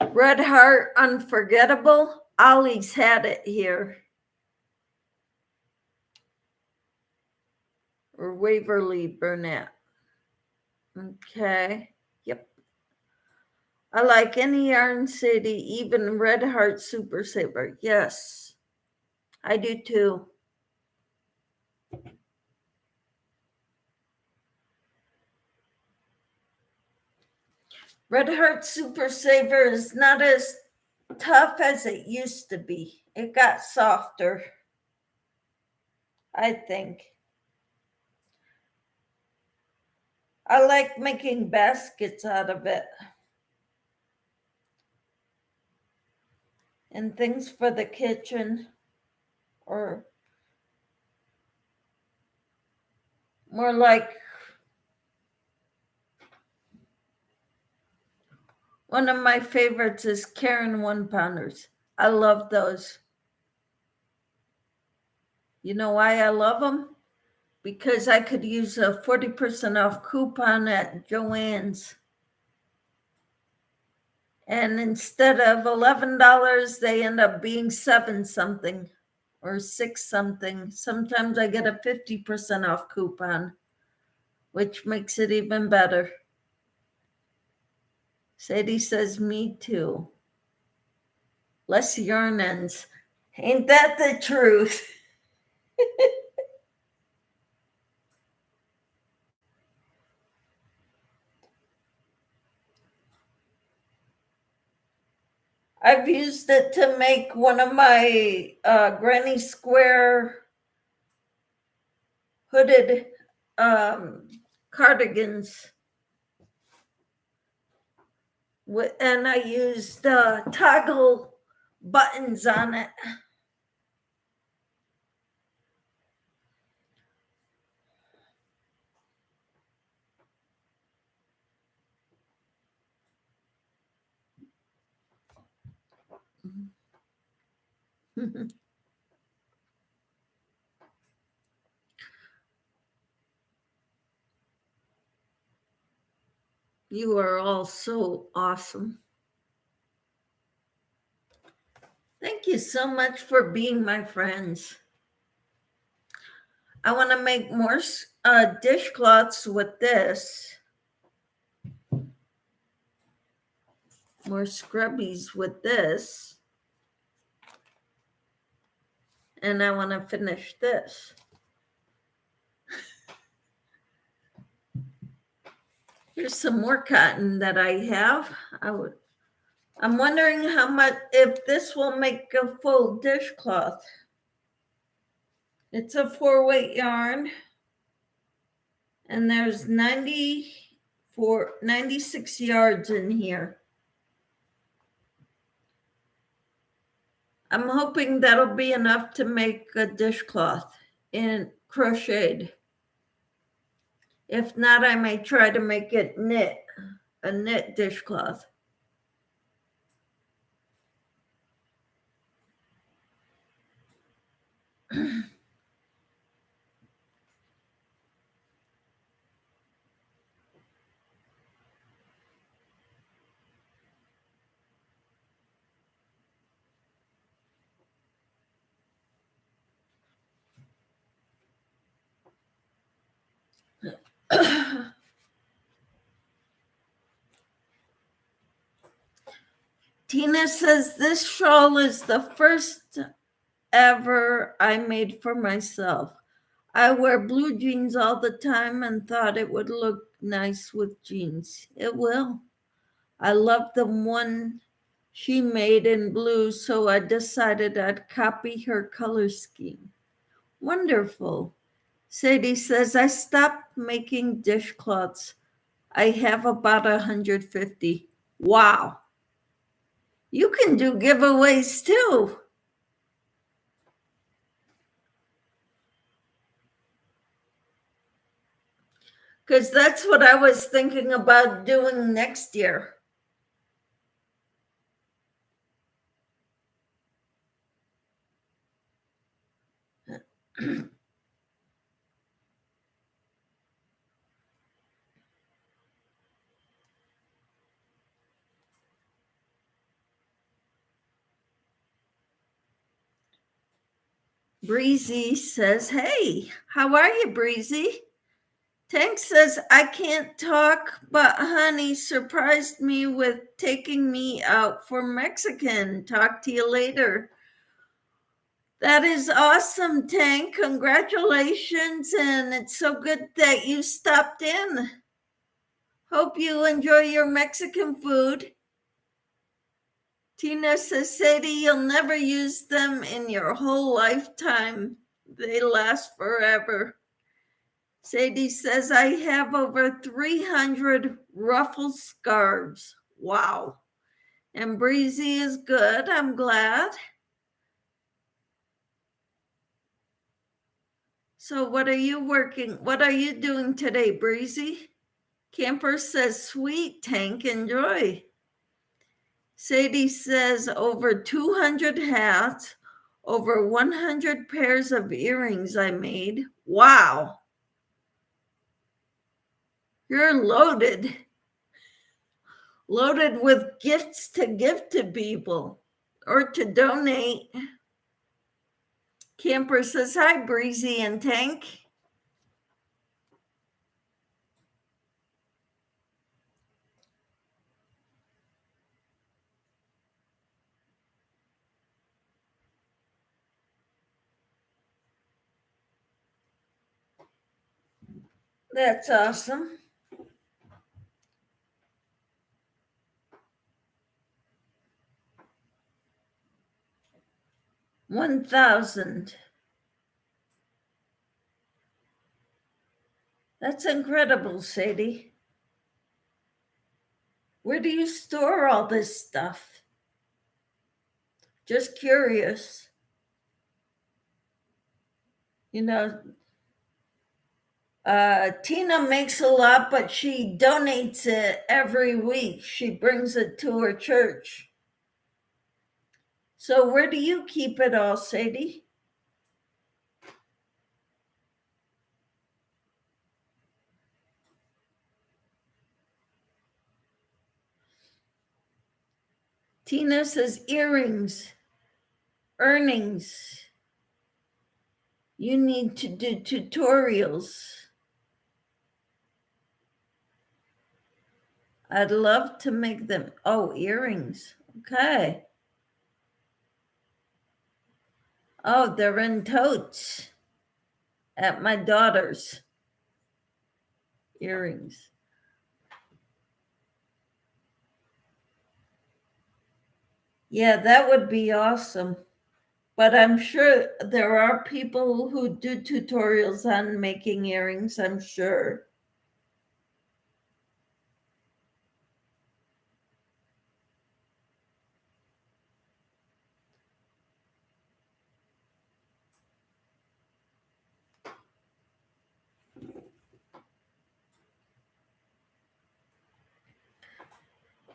Red Heart Unforgettable. Ollie's had it here. Or Waverly Burnett. Okay. Yep. I like any yarn city, even Red Heart Super Saver. Yes, I do too. Red Heart Super Saver is not as tough as it used to be. It got softer, I think. I like making baskets out of it and things for the kitchen, or more like one of my favorites is Karen 1-pounders. I love those. You know why I love them? Because I could use a 40% off coupon at Joann's. And instead of $11, they end up being 7 something or 6 something. Sometimes I get a 50% off coupon, which makes it even better. Sadie says, me too. Less yarn ends. Ain't that the truth? I've used it to make one of my granny square hooded cardigans. And I used toggle buttons on it. You are all so awesome. Thank you so much for being my friends. I want to make more dishcloths with this. More scrubbies with this. And I want to finish this. Here's some more cotton that I have. I'm wondering how much, if this will make a full dishcloth. It's a 4-weight yarn. And there's 96 yards in here. I'm hoping that'll be enough to make a dishcloth in crocheted. If not, I may try to make it a knit dishcloth. Tina says this shawl is the first ever I made for myself. I wear blue jeans all the time and thought it would look nice with jeans. It will. I love the one she made in blue, so I decided I'd copy her color scheme. Wonderful. Sadie says, I stopped making dishcloths. I have about 150. Wow. You can do giveaways too. Because that's what I was thinking about doing next year. Breezy says, hey, how are you, Breezy? Tank says, I can't talk, but honey surprised me with taking me out for Mexican. Talk to you later. That is awesome, Tank. Congratulations. And it's so good that you stopped in. Hope you enjoy your Mexican food. Tina says, Sadie, you'll never use them in your whole lifetime. They last forever. Sadie says, I have over 300 ruffle scarves. Wow. And Breezy is good. I'm glad. So what are you doing today, Breezy? Camper says, sweet, Tank, enjoy. Sadie says, over 200 hats, over 100 pairs of earrings I made. Wow. You're loaded. Loaded with gifts to give to people or to donate. Camper says, hi, Breezy and Tank. That's awesome. $1,000. That's incredible, Sadie. Where do you store all this stuff? Just curious. You know, Tina makes a lot, but she donates it every week. She brings it to her church. So where do you keep it all, Sadie? Tina says earrings, earnings. You need to do tutorials. I'd love to make them. Oh, earrings. Okay. Oh, they're in totes at my daughter's. Earrings. Yeah, that would be awesome. But I'm sure there are people who do tutorials on making earrings, I'm sure.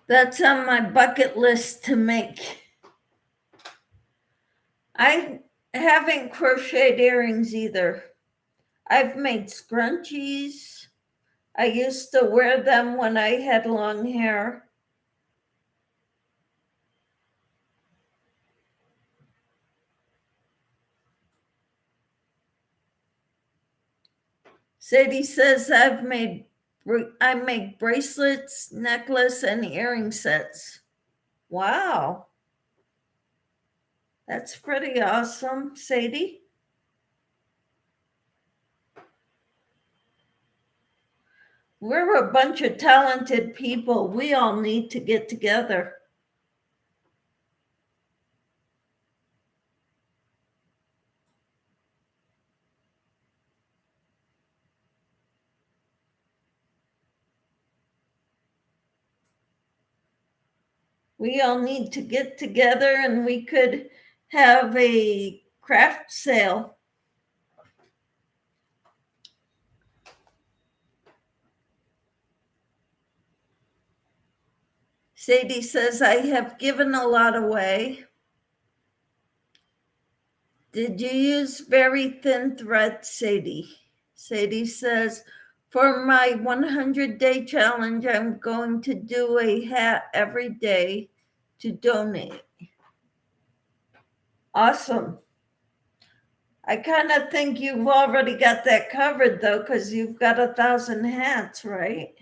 That's on my bucket list to make. I haven't crocheted earrings either. I've made scrunchies. I used to wear them when I had long hair. Sadie says I make bracelets, necklace, and earring sets. Wow. That's pretty awesome, Sadie. We're a bunch of talented people. We all need to get together. We all need to get together and we could have a craft sale. Sadie says, I have given a lot away. Did you use very thin thread, Sadie? Sadie says, for my 100-day challenge, I'm going to do a hat every day to donate. Awesome. I kind of think you've already got that covered, though, because you've got 1,000 hats, right?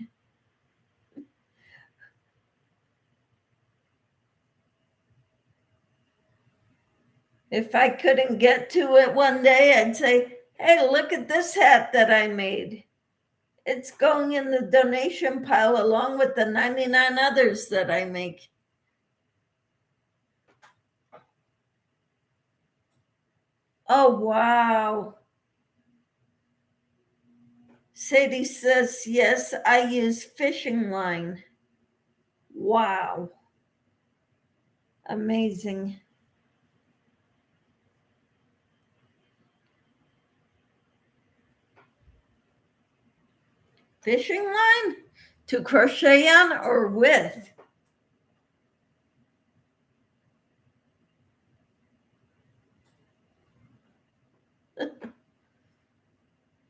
If I couldn't get to it one day, I'd say, hey, look at this hat that I made. It's going in the donation pile along with the 99 others that I make. Oh, wow. Sadie says, yes, I use fishing line. Wow. Amazing. Fishing line to crochet on or with?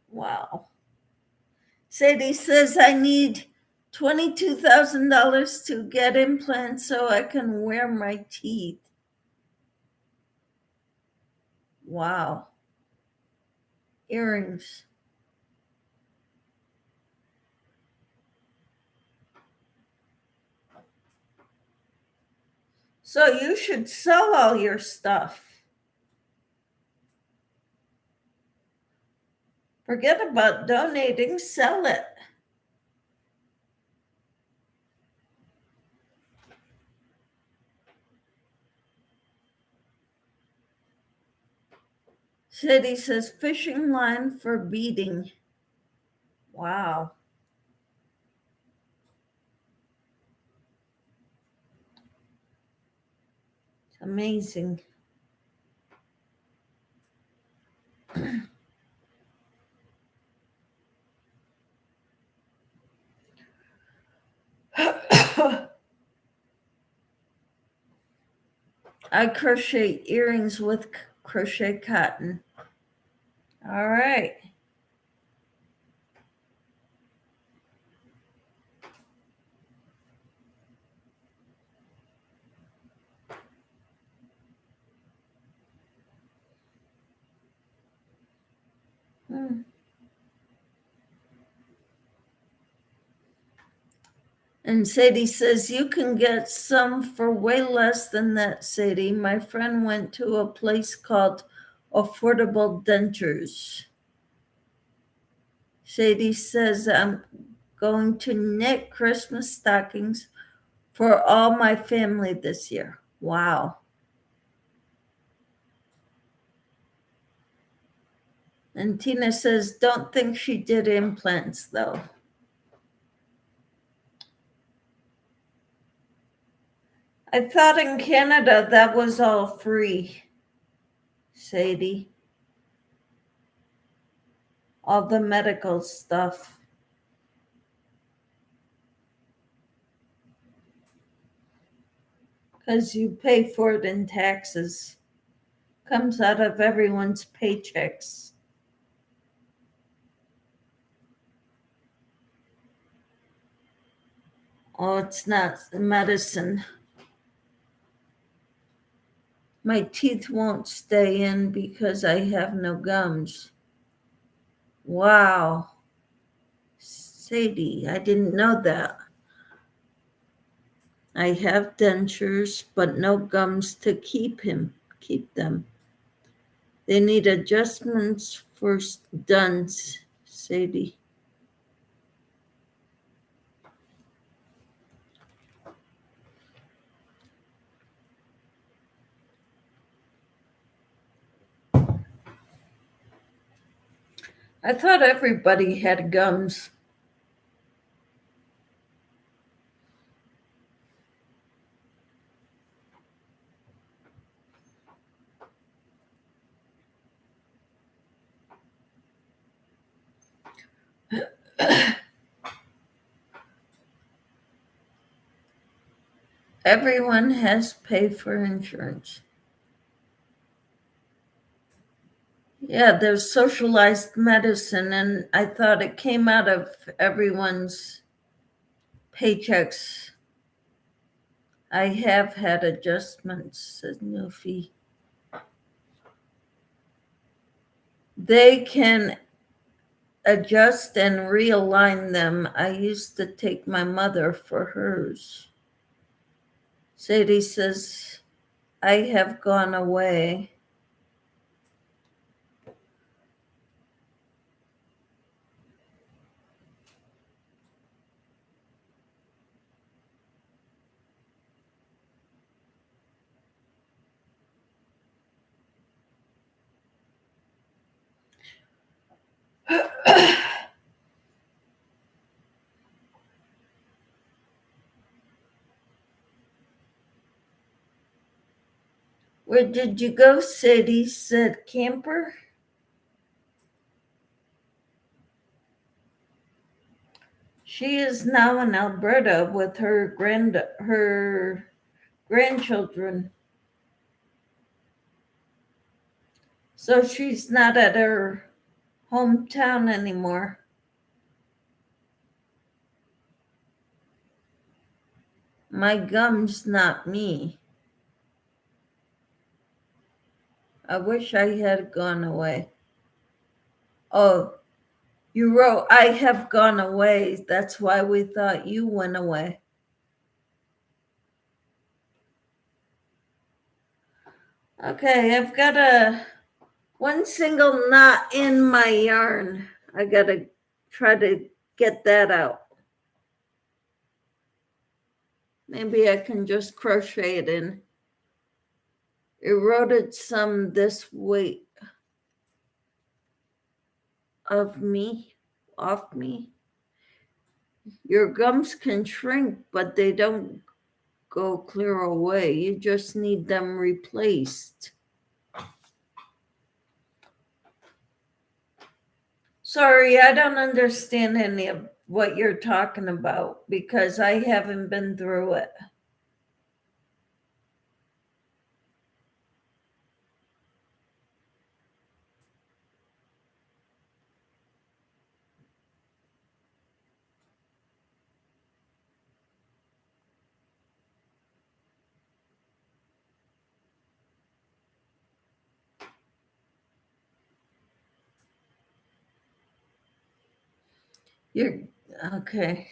Wow. Sadie says I need $22,000 to get implants so I can wear my teeth. Wow. Earrings. So you should sell all your stuff. Forget about donating, sell it. Sadie says fishing line for beading. Wow. It's amazing. I crochet earrings with crochet cotton. All right. And Sadie says, you can get some for way less than that, Sadie. My friend went to a place called Affordable Dentures. Sadie says, I'm going to knit Christmas stockings for all my family this year. Wow. And Tina says, don't think she did implants, though. I thought in Canada that was all free, Sadie. All the medical stuff. Because you pay for it in taxes. Comes out of everyone's paychecks. Oh, it's not medicine. My teeth won't stay in because I have no gums. Wow. Sadie, I didn't know that. I have dentures, but no gums to keep them. They need adjustments first done, Sadie. I thought everybody had gums. Everyone has to pay for insurance. Yeah, there's socialized medicine, and I thought it came out of everyone's paychecks. I have had adjustments, says Nufi. they can adjust and realign them. I used to take my mother for hers. Sadie says, I have gone away. Where did you go, Sadie? Said Camper. She is now in Alberta with her grandchildren. So she's not at her hometown anymore. My gum's not me. I wish I had gone away. Oh, you wrote, I have gone away. That's why we thought you went away. Okay, I've got one single knot in my yarn. I gotta try to get that out. Maybe I can just crochet it in. Eroded some this weight off me. Your gums can shrink, but they don't go clear away. You just need them replaced. Sorry, I don't understand any of what you're talking about because I haven't been through it. You're okay.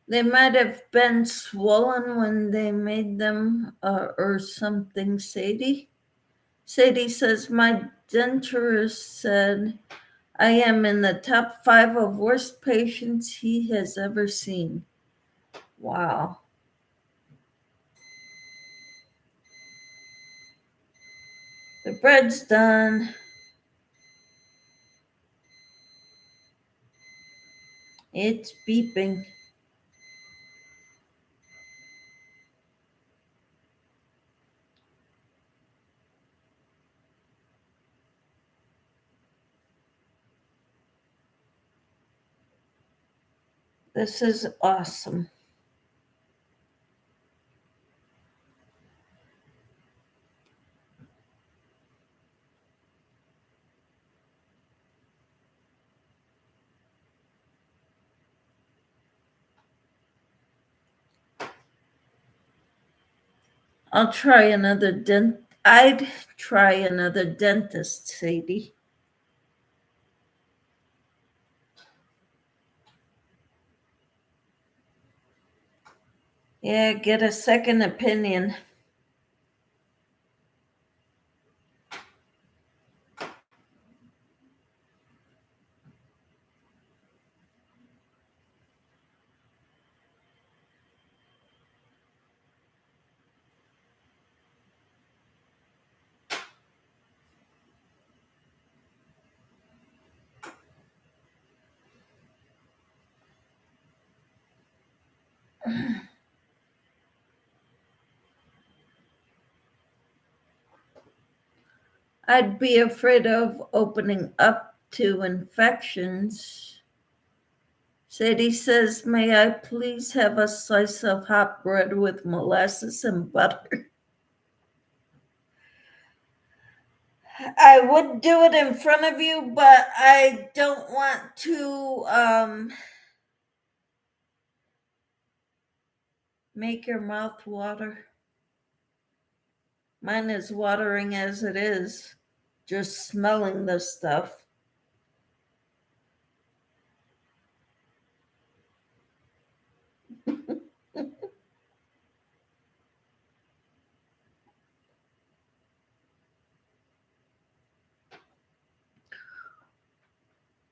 They might have been swollen when they made them or something, Sadie. Sadie says, my denturist said I am in the top 5 of worst patients he has ever seen. Wow. The bread's done. It's beeping. This is awesome. I'd try another dentist, Sadie. Yeah, get a second opinion. I'd be afraid of opening up to infections. Sadie says, may I please have a slice of hot bread with molasses and butter? I would do it in front of you, but I don't want to make your mouth water. Mine is watering as it is, just smelling the stuff.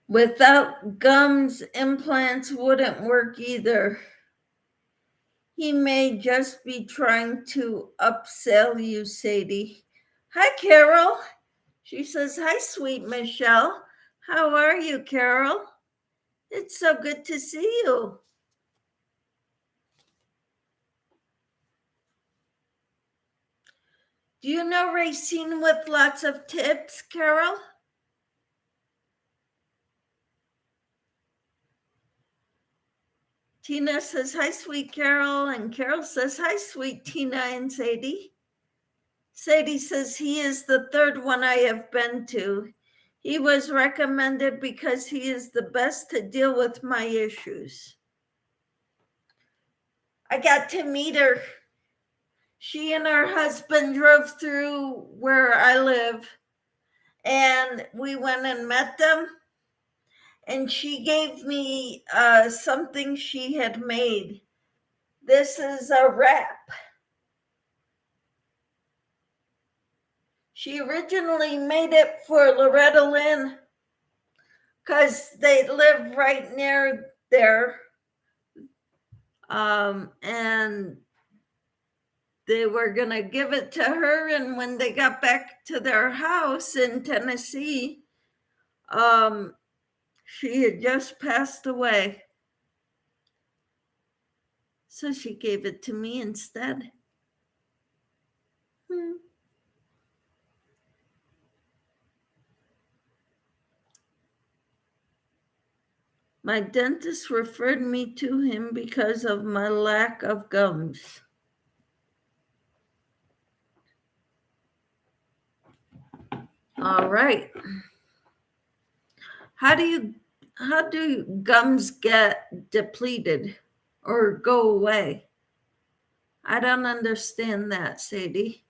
Without gums, implants wouldn't work either. He may just be trying to upsell you, Sadie. Hi, Carol. She says, hi, sweet Michelle. How are you, Carol? It's so good to see you. Do you know Racine with lots of tips, Carol? Tina says, hi, sweet Carol. And Carol says, hi, sweet Tina and Sadie. Sadie says, he is the third one I have been to. He was recommended because he is the best to deal with my issues. I got to meet her. She and her husband drove through where I live, and we went and met them. And she gave me something she had made. This is a wrap. She originally made it for Loretta Lynn because they live right near there. And they were going to give it to her. And when they got back to their house in Tennessee, she had just passed away. So she gave it to me instead. My dentist referred me to him because of my lack of gums. All right. How do gums get depleted or go away? I don't understand that, Sadie.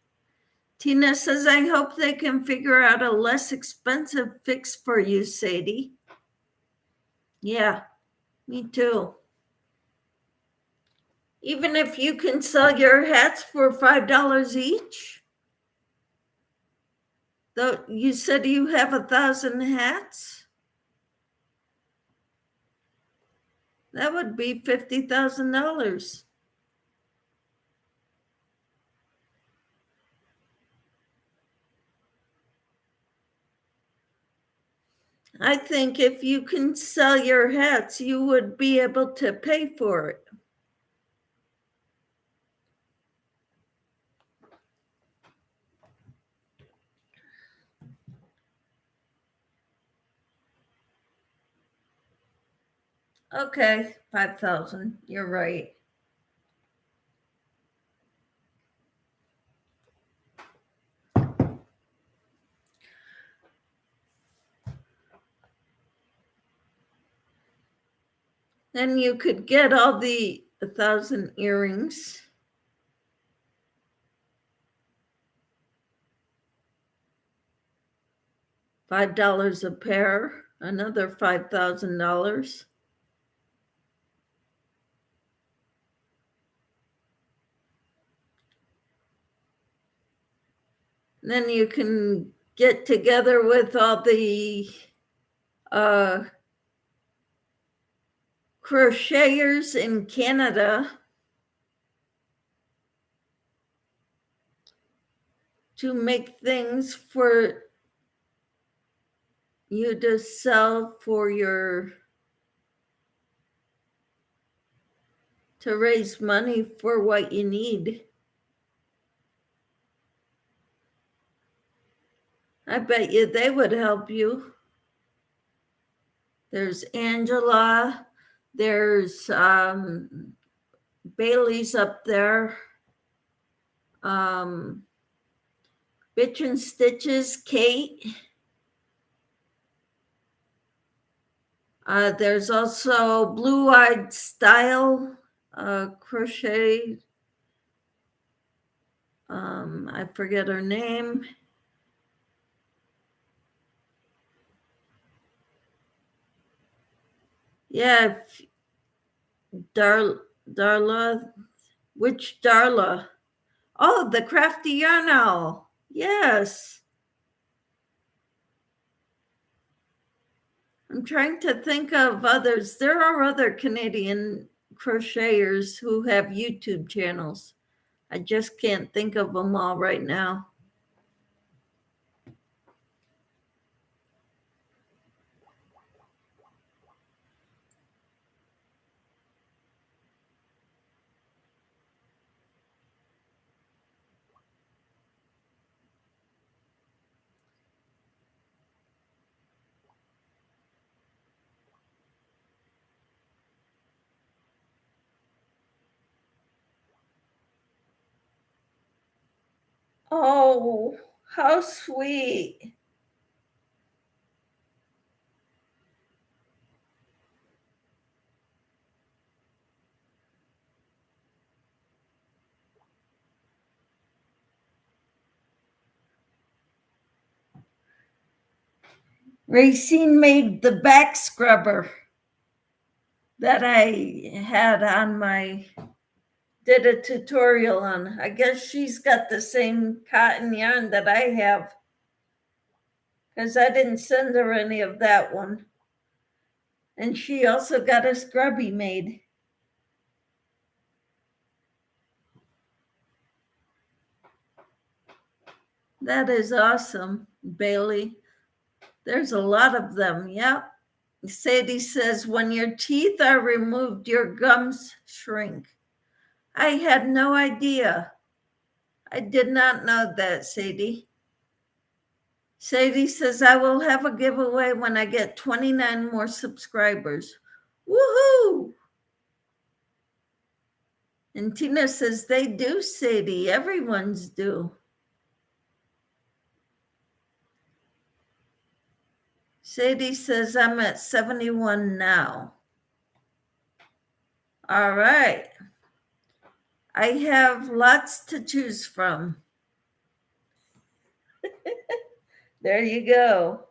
Tina says, I hope they can figure out a less expensive fix for you, Sadie. Yeah, me too. Even if you can sell your hats for $5 each? Though you said you have 1,000 hats? That would be $50,000. I think if you can sell your hats, you would be able to pay for it. Okay, 5,000. You're right. Then you could get all the 1,000 earrings. $5 a pair, another $5,000. Then you can get together with all the crocheters in Canada to make things for you to sell for your to raise money for what you need. I bet you they would help you. There's Angela. There's Bailey's up there. Bitch and Stitches, Kate. There's also Blue Eyed Style crochet. I forget her name. Yeah, Darla. Which Darla? Oh, the Crafty Yarn Owl. Yes. I'm trying to think of others. There are other Canadian crocheters who have YouTube channels. I just can't think of them all right now. Oh, how sweet. Racine made the back scrubber that I had on did a tutorial on. I guess she's got the same cotton yarn that I have, because I didn't send her any of that one. And she also got a scrubby made. That is awesome, Bailey. There's a lot of them. Yep. Sadie says, when your teeth are removed, your gums shrink. I had no idea. I did not know that, Sadie. Sadie says, I will have a giveaway when I get 29 more subscribers. Woohoo! And Tina says, they do, Sadie. Everyone's do. Sadie says, I'm at 71 now. All right. I have lots to choose from. There you go.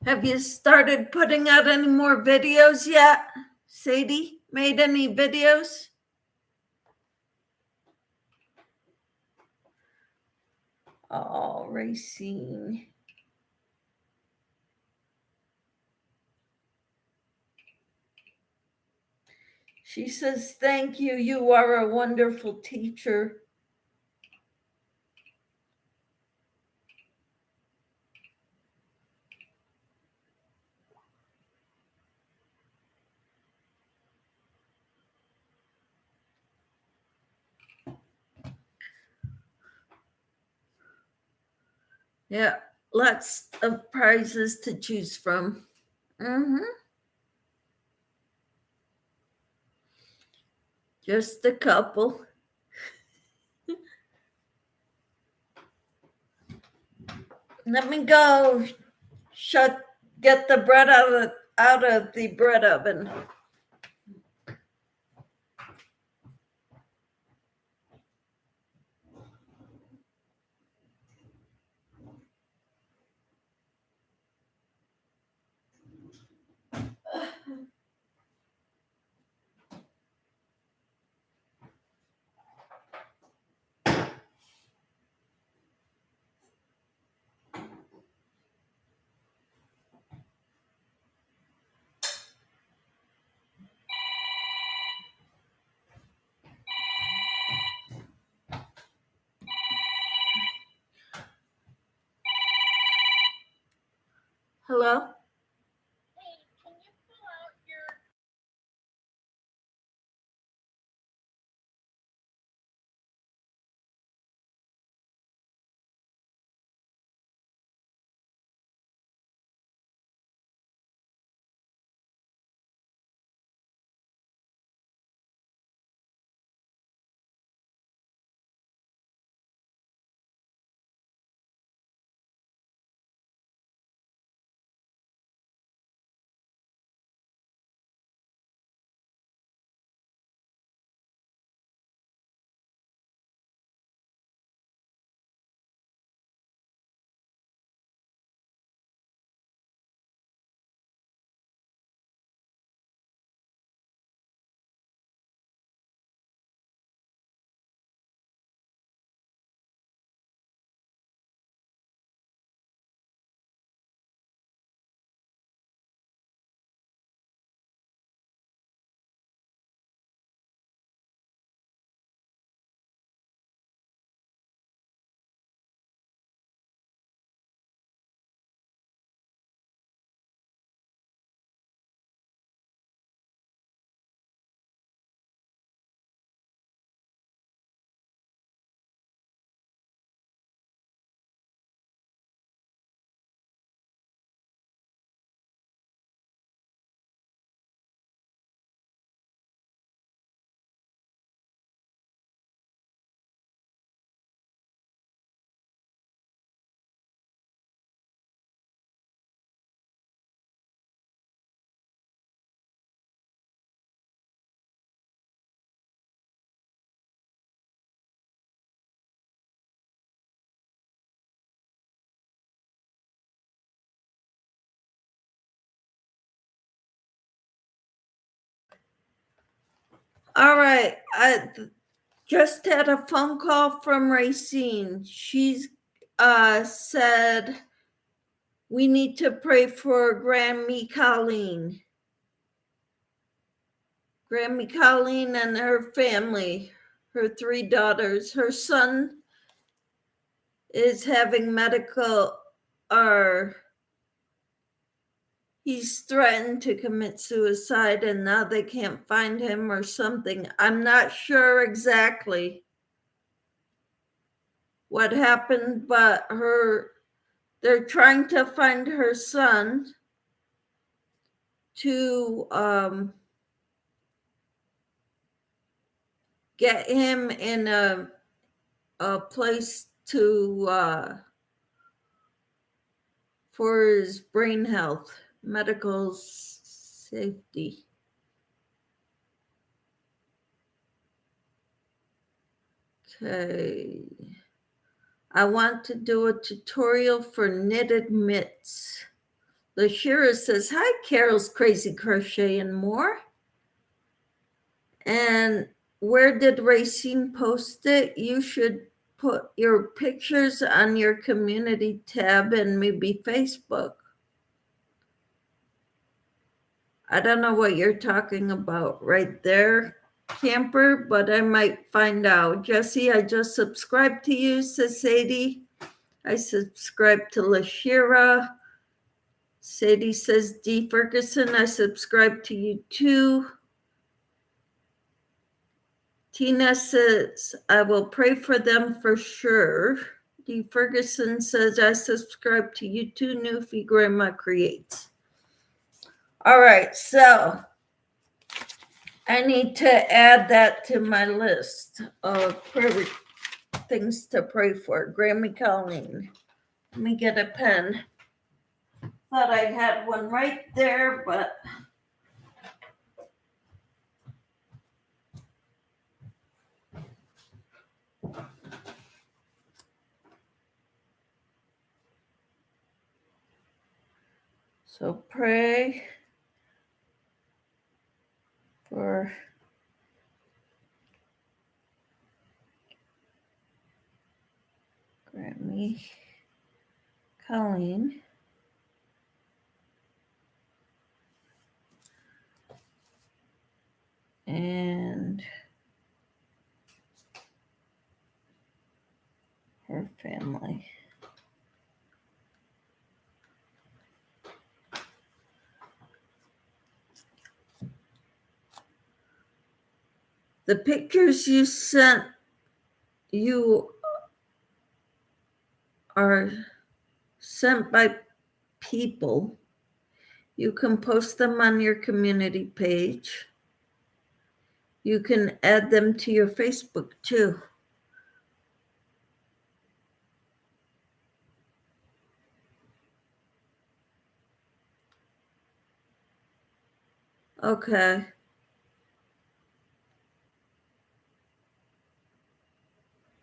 Have you started putting out any more videos yet? Sadie, made any videos? Oh, Racine. She says, thank you. You are a wonderful teacher. Yeah, lots of prizes to choose from. Just a couple. Let me go get the bread out of the bread oven. Hello? Hey, can you pull out your All right. I just had a phone call from Racine. She's said we need to pray for Grammy Colleen. Grammy Colleen and her family, her 3 daughters. Her son is having medical, or he's threatened to commit suicide, and now they can't find him or something. I'm not sure exactly what happened, but they're trying to find her son to get him in a place to for his brain health, medical safety. Okay. I want to do a tutorial for knitted mitts. Lashira says, hi, Carol's Crazy Crochet and More. And where did Racine post it? You should put your pictures on your community tab and maybe Facebook. I don't know what you're talking about right there, Camper, but I might find out. Jesse, I just subscribed to you, says Sadie. I subscribed to Lashira. Sadie says, D. Ferguson, I subscribe to you too. Tina says, I will pray for them for sure. D. Ferguson says, I subscribe to you too, Newfie Grandma Creates. All right, so I need to add that to my list of prayer things to pray for. Grammy Colleen. Let me get a pen. Thought I had one right there, but so pray for Grammy Colleen and her family. The pictures you sent, you are sent by people. You can post them on your community page. You can add them to your Facebook too. Okay.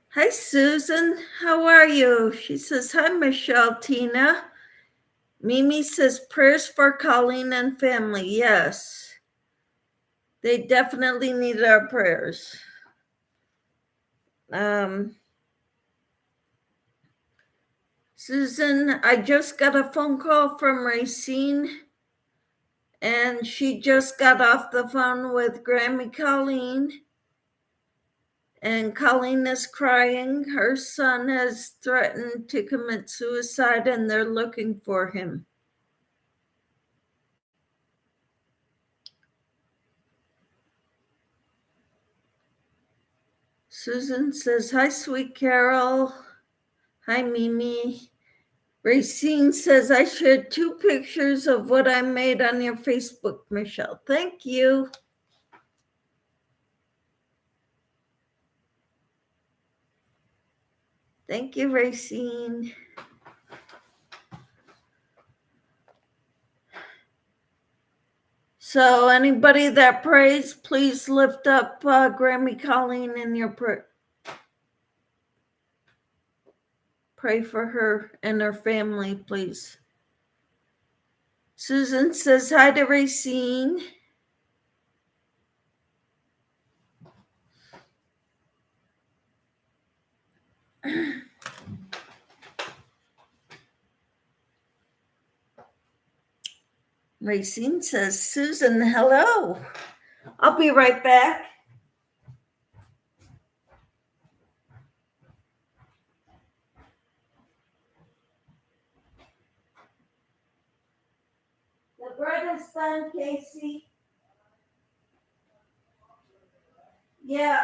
Hi, Susan. How are you? She says, hi, Michelle, Tina. Mimi says, prayers for Colleen and family. Yes. They definitely need our prayers. Susan, I just got a phone call from Racine, and she just got off the phone with Grammy Colleen. And Colleen is crying. Her son has threatened to commit suicide, and they're looking for him. Susan says, hi, sweet Carol. Hi, Mimi. Racine says, I shared 2 pictures of what I made on your Facebook, Michelle. Thank you. Thank you, Racine. So anybody that prays, please lift up Grammy Colleen in your prayer. Pray for her and her family, please. Susan says hi to Racine. Racine says, Susan, hello. I'll be right back. The bread is done, Casey. Yeah.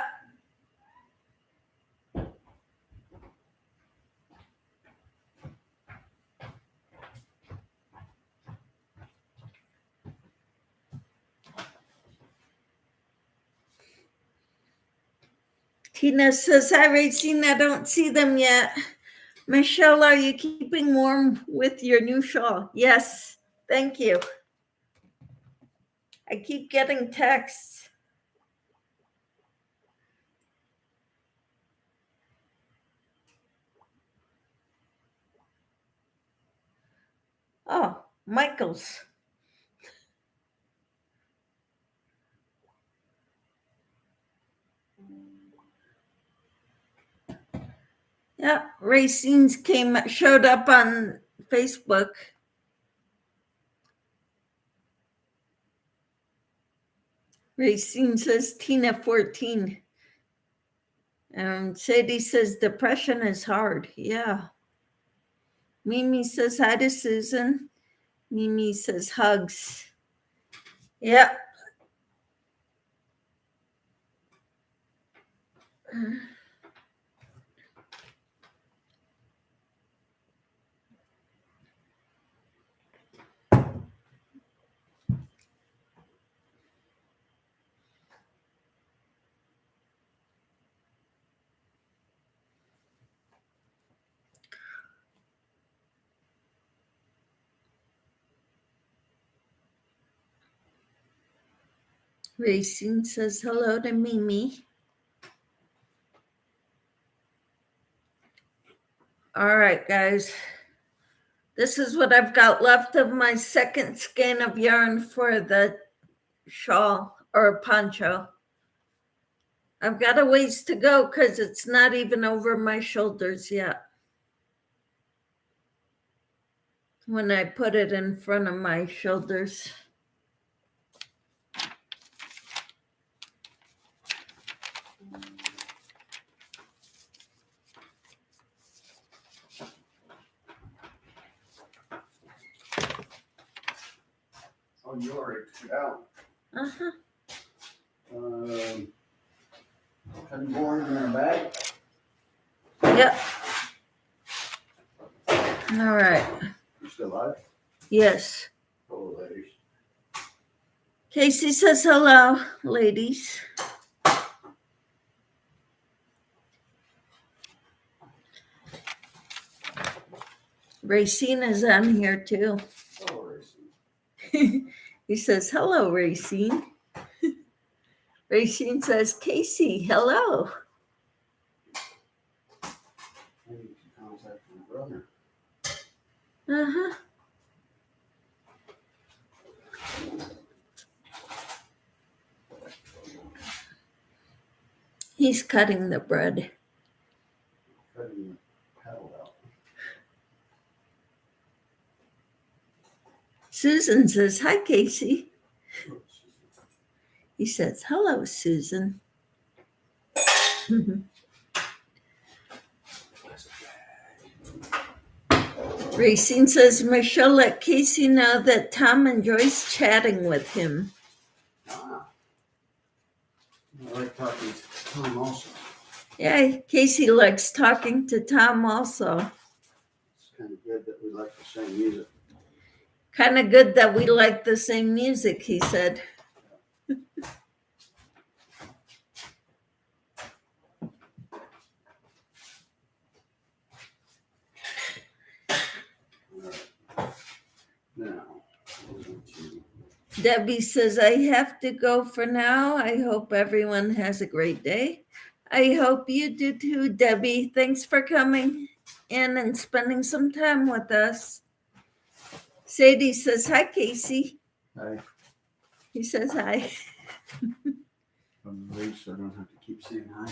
Tina says, hi, Racine. I don't see them yet. Michelle, are you keeping warm with your new shawl? Yes. Thank you. I keep getting texts. Oh, Michael's. Yeah, Racine's showed up on Facebook. Racine says Tina 14. Sadie says depression is hard. Yeah. Mimi says hi to Susan. Mimi says hugs. Yeah. Racine says hello to Mimi. All right, guys. This is what I've got left of my second skein of yarn for the shawl or poncho. I've got a ways to go because it's not even over my shoulders yet. When I put it in front of my shoulders. Oh, you already took it out. Uh-huh. Cutting board in a bag. Yep. All right. You still alive? Yes. Oh, ladies. Casey says hello, ladies. Racine is on here too. Oh, Racine. He says, hello, Racine. Racine says, Casey, hello. I need to contact my brother. Uh-huh. He's cutting the bread. Cutting the paddle out. Susan says, hi, Casey. Oops. He says, hello, Susan. Racine says, Michelle, let Casey know that Tom enjoys chatting with him. Ah. I like talking to Tom also. Yeah, Casey likes talking to Tom also. It's kind of good that we like the same music. Kind of good that we like the same music, he said. Now, we're going to Debbie says, I have to go for now. I hope everyone has a great day. I hope you do too, Debbie. Thanks for coming in and spending some time with us. Sadie says, hi, Casey. Hi. He says, hi. I'm late, so I don't have to keep saying hi.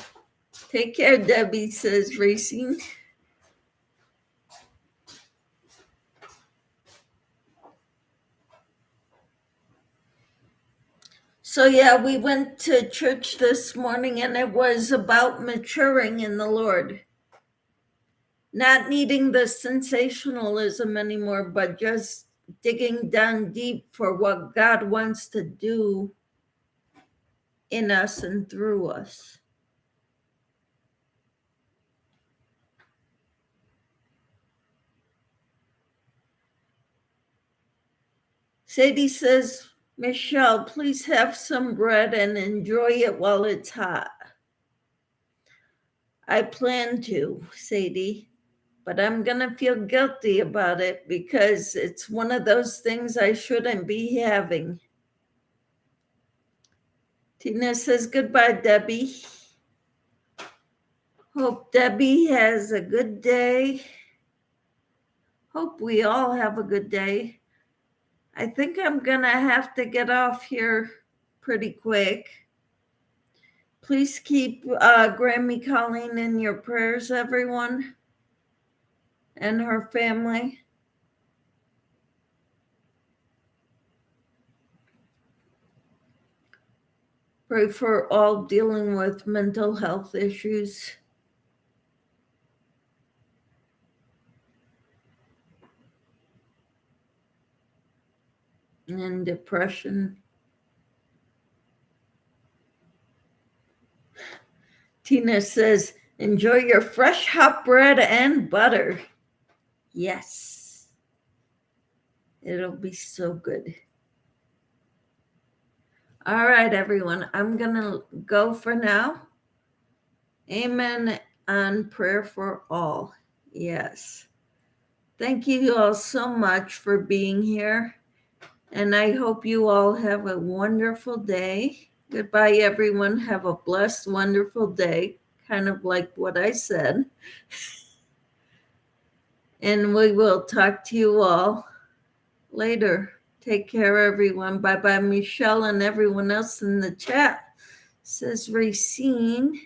Take care, Debbie, says Racine. So yeah, we went to church this morning and it was about maturing in the Lord. Not needing the sensationalism anymore, but just digging down deep for what God wants to do in us and through us. Sadie says, Michelle, please have some bread and enjoy it while it's hot. I plan to, Sadie, but I'm going to feel guilty about it because it's one of those things I shouldn't be having. Tina says, goodbye, Debbie. Hope Debbie has a good day. Hope we all have a good day. I think I'm going to have to get off here pretty quick. Please keep Grammy Colleen in your prayers, everyone, and her family. Pray for all dealing with mental health issues. And depression. Tina says, enjoy your fresh hot bread and butter. Yes. It'll be so good. All right, everyone. I'm going to go for now. Amen and prayer for all. Yes. Thank you all so much for being here. And I hope you all have a wonderful day. Goodbye, everyone. Have a blessed, wonderful day, kind of like what I said. And we will talk to you all later. Take care, everyone. Bye-bye, Michelle, and everyone else in the chat. Says Racine.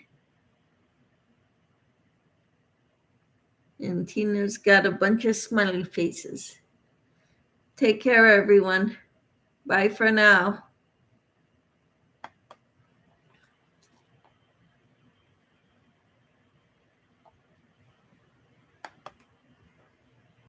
And Tina's got a bunch of smiley faces. Take care, everyone. Bye for now.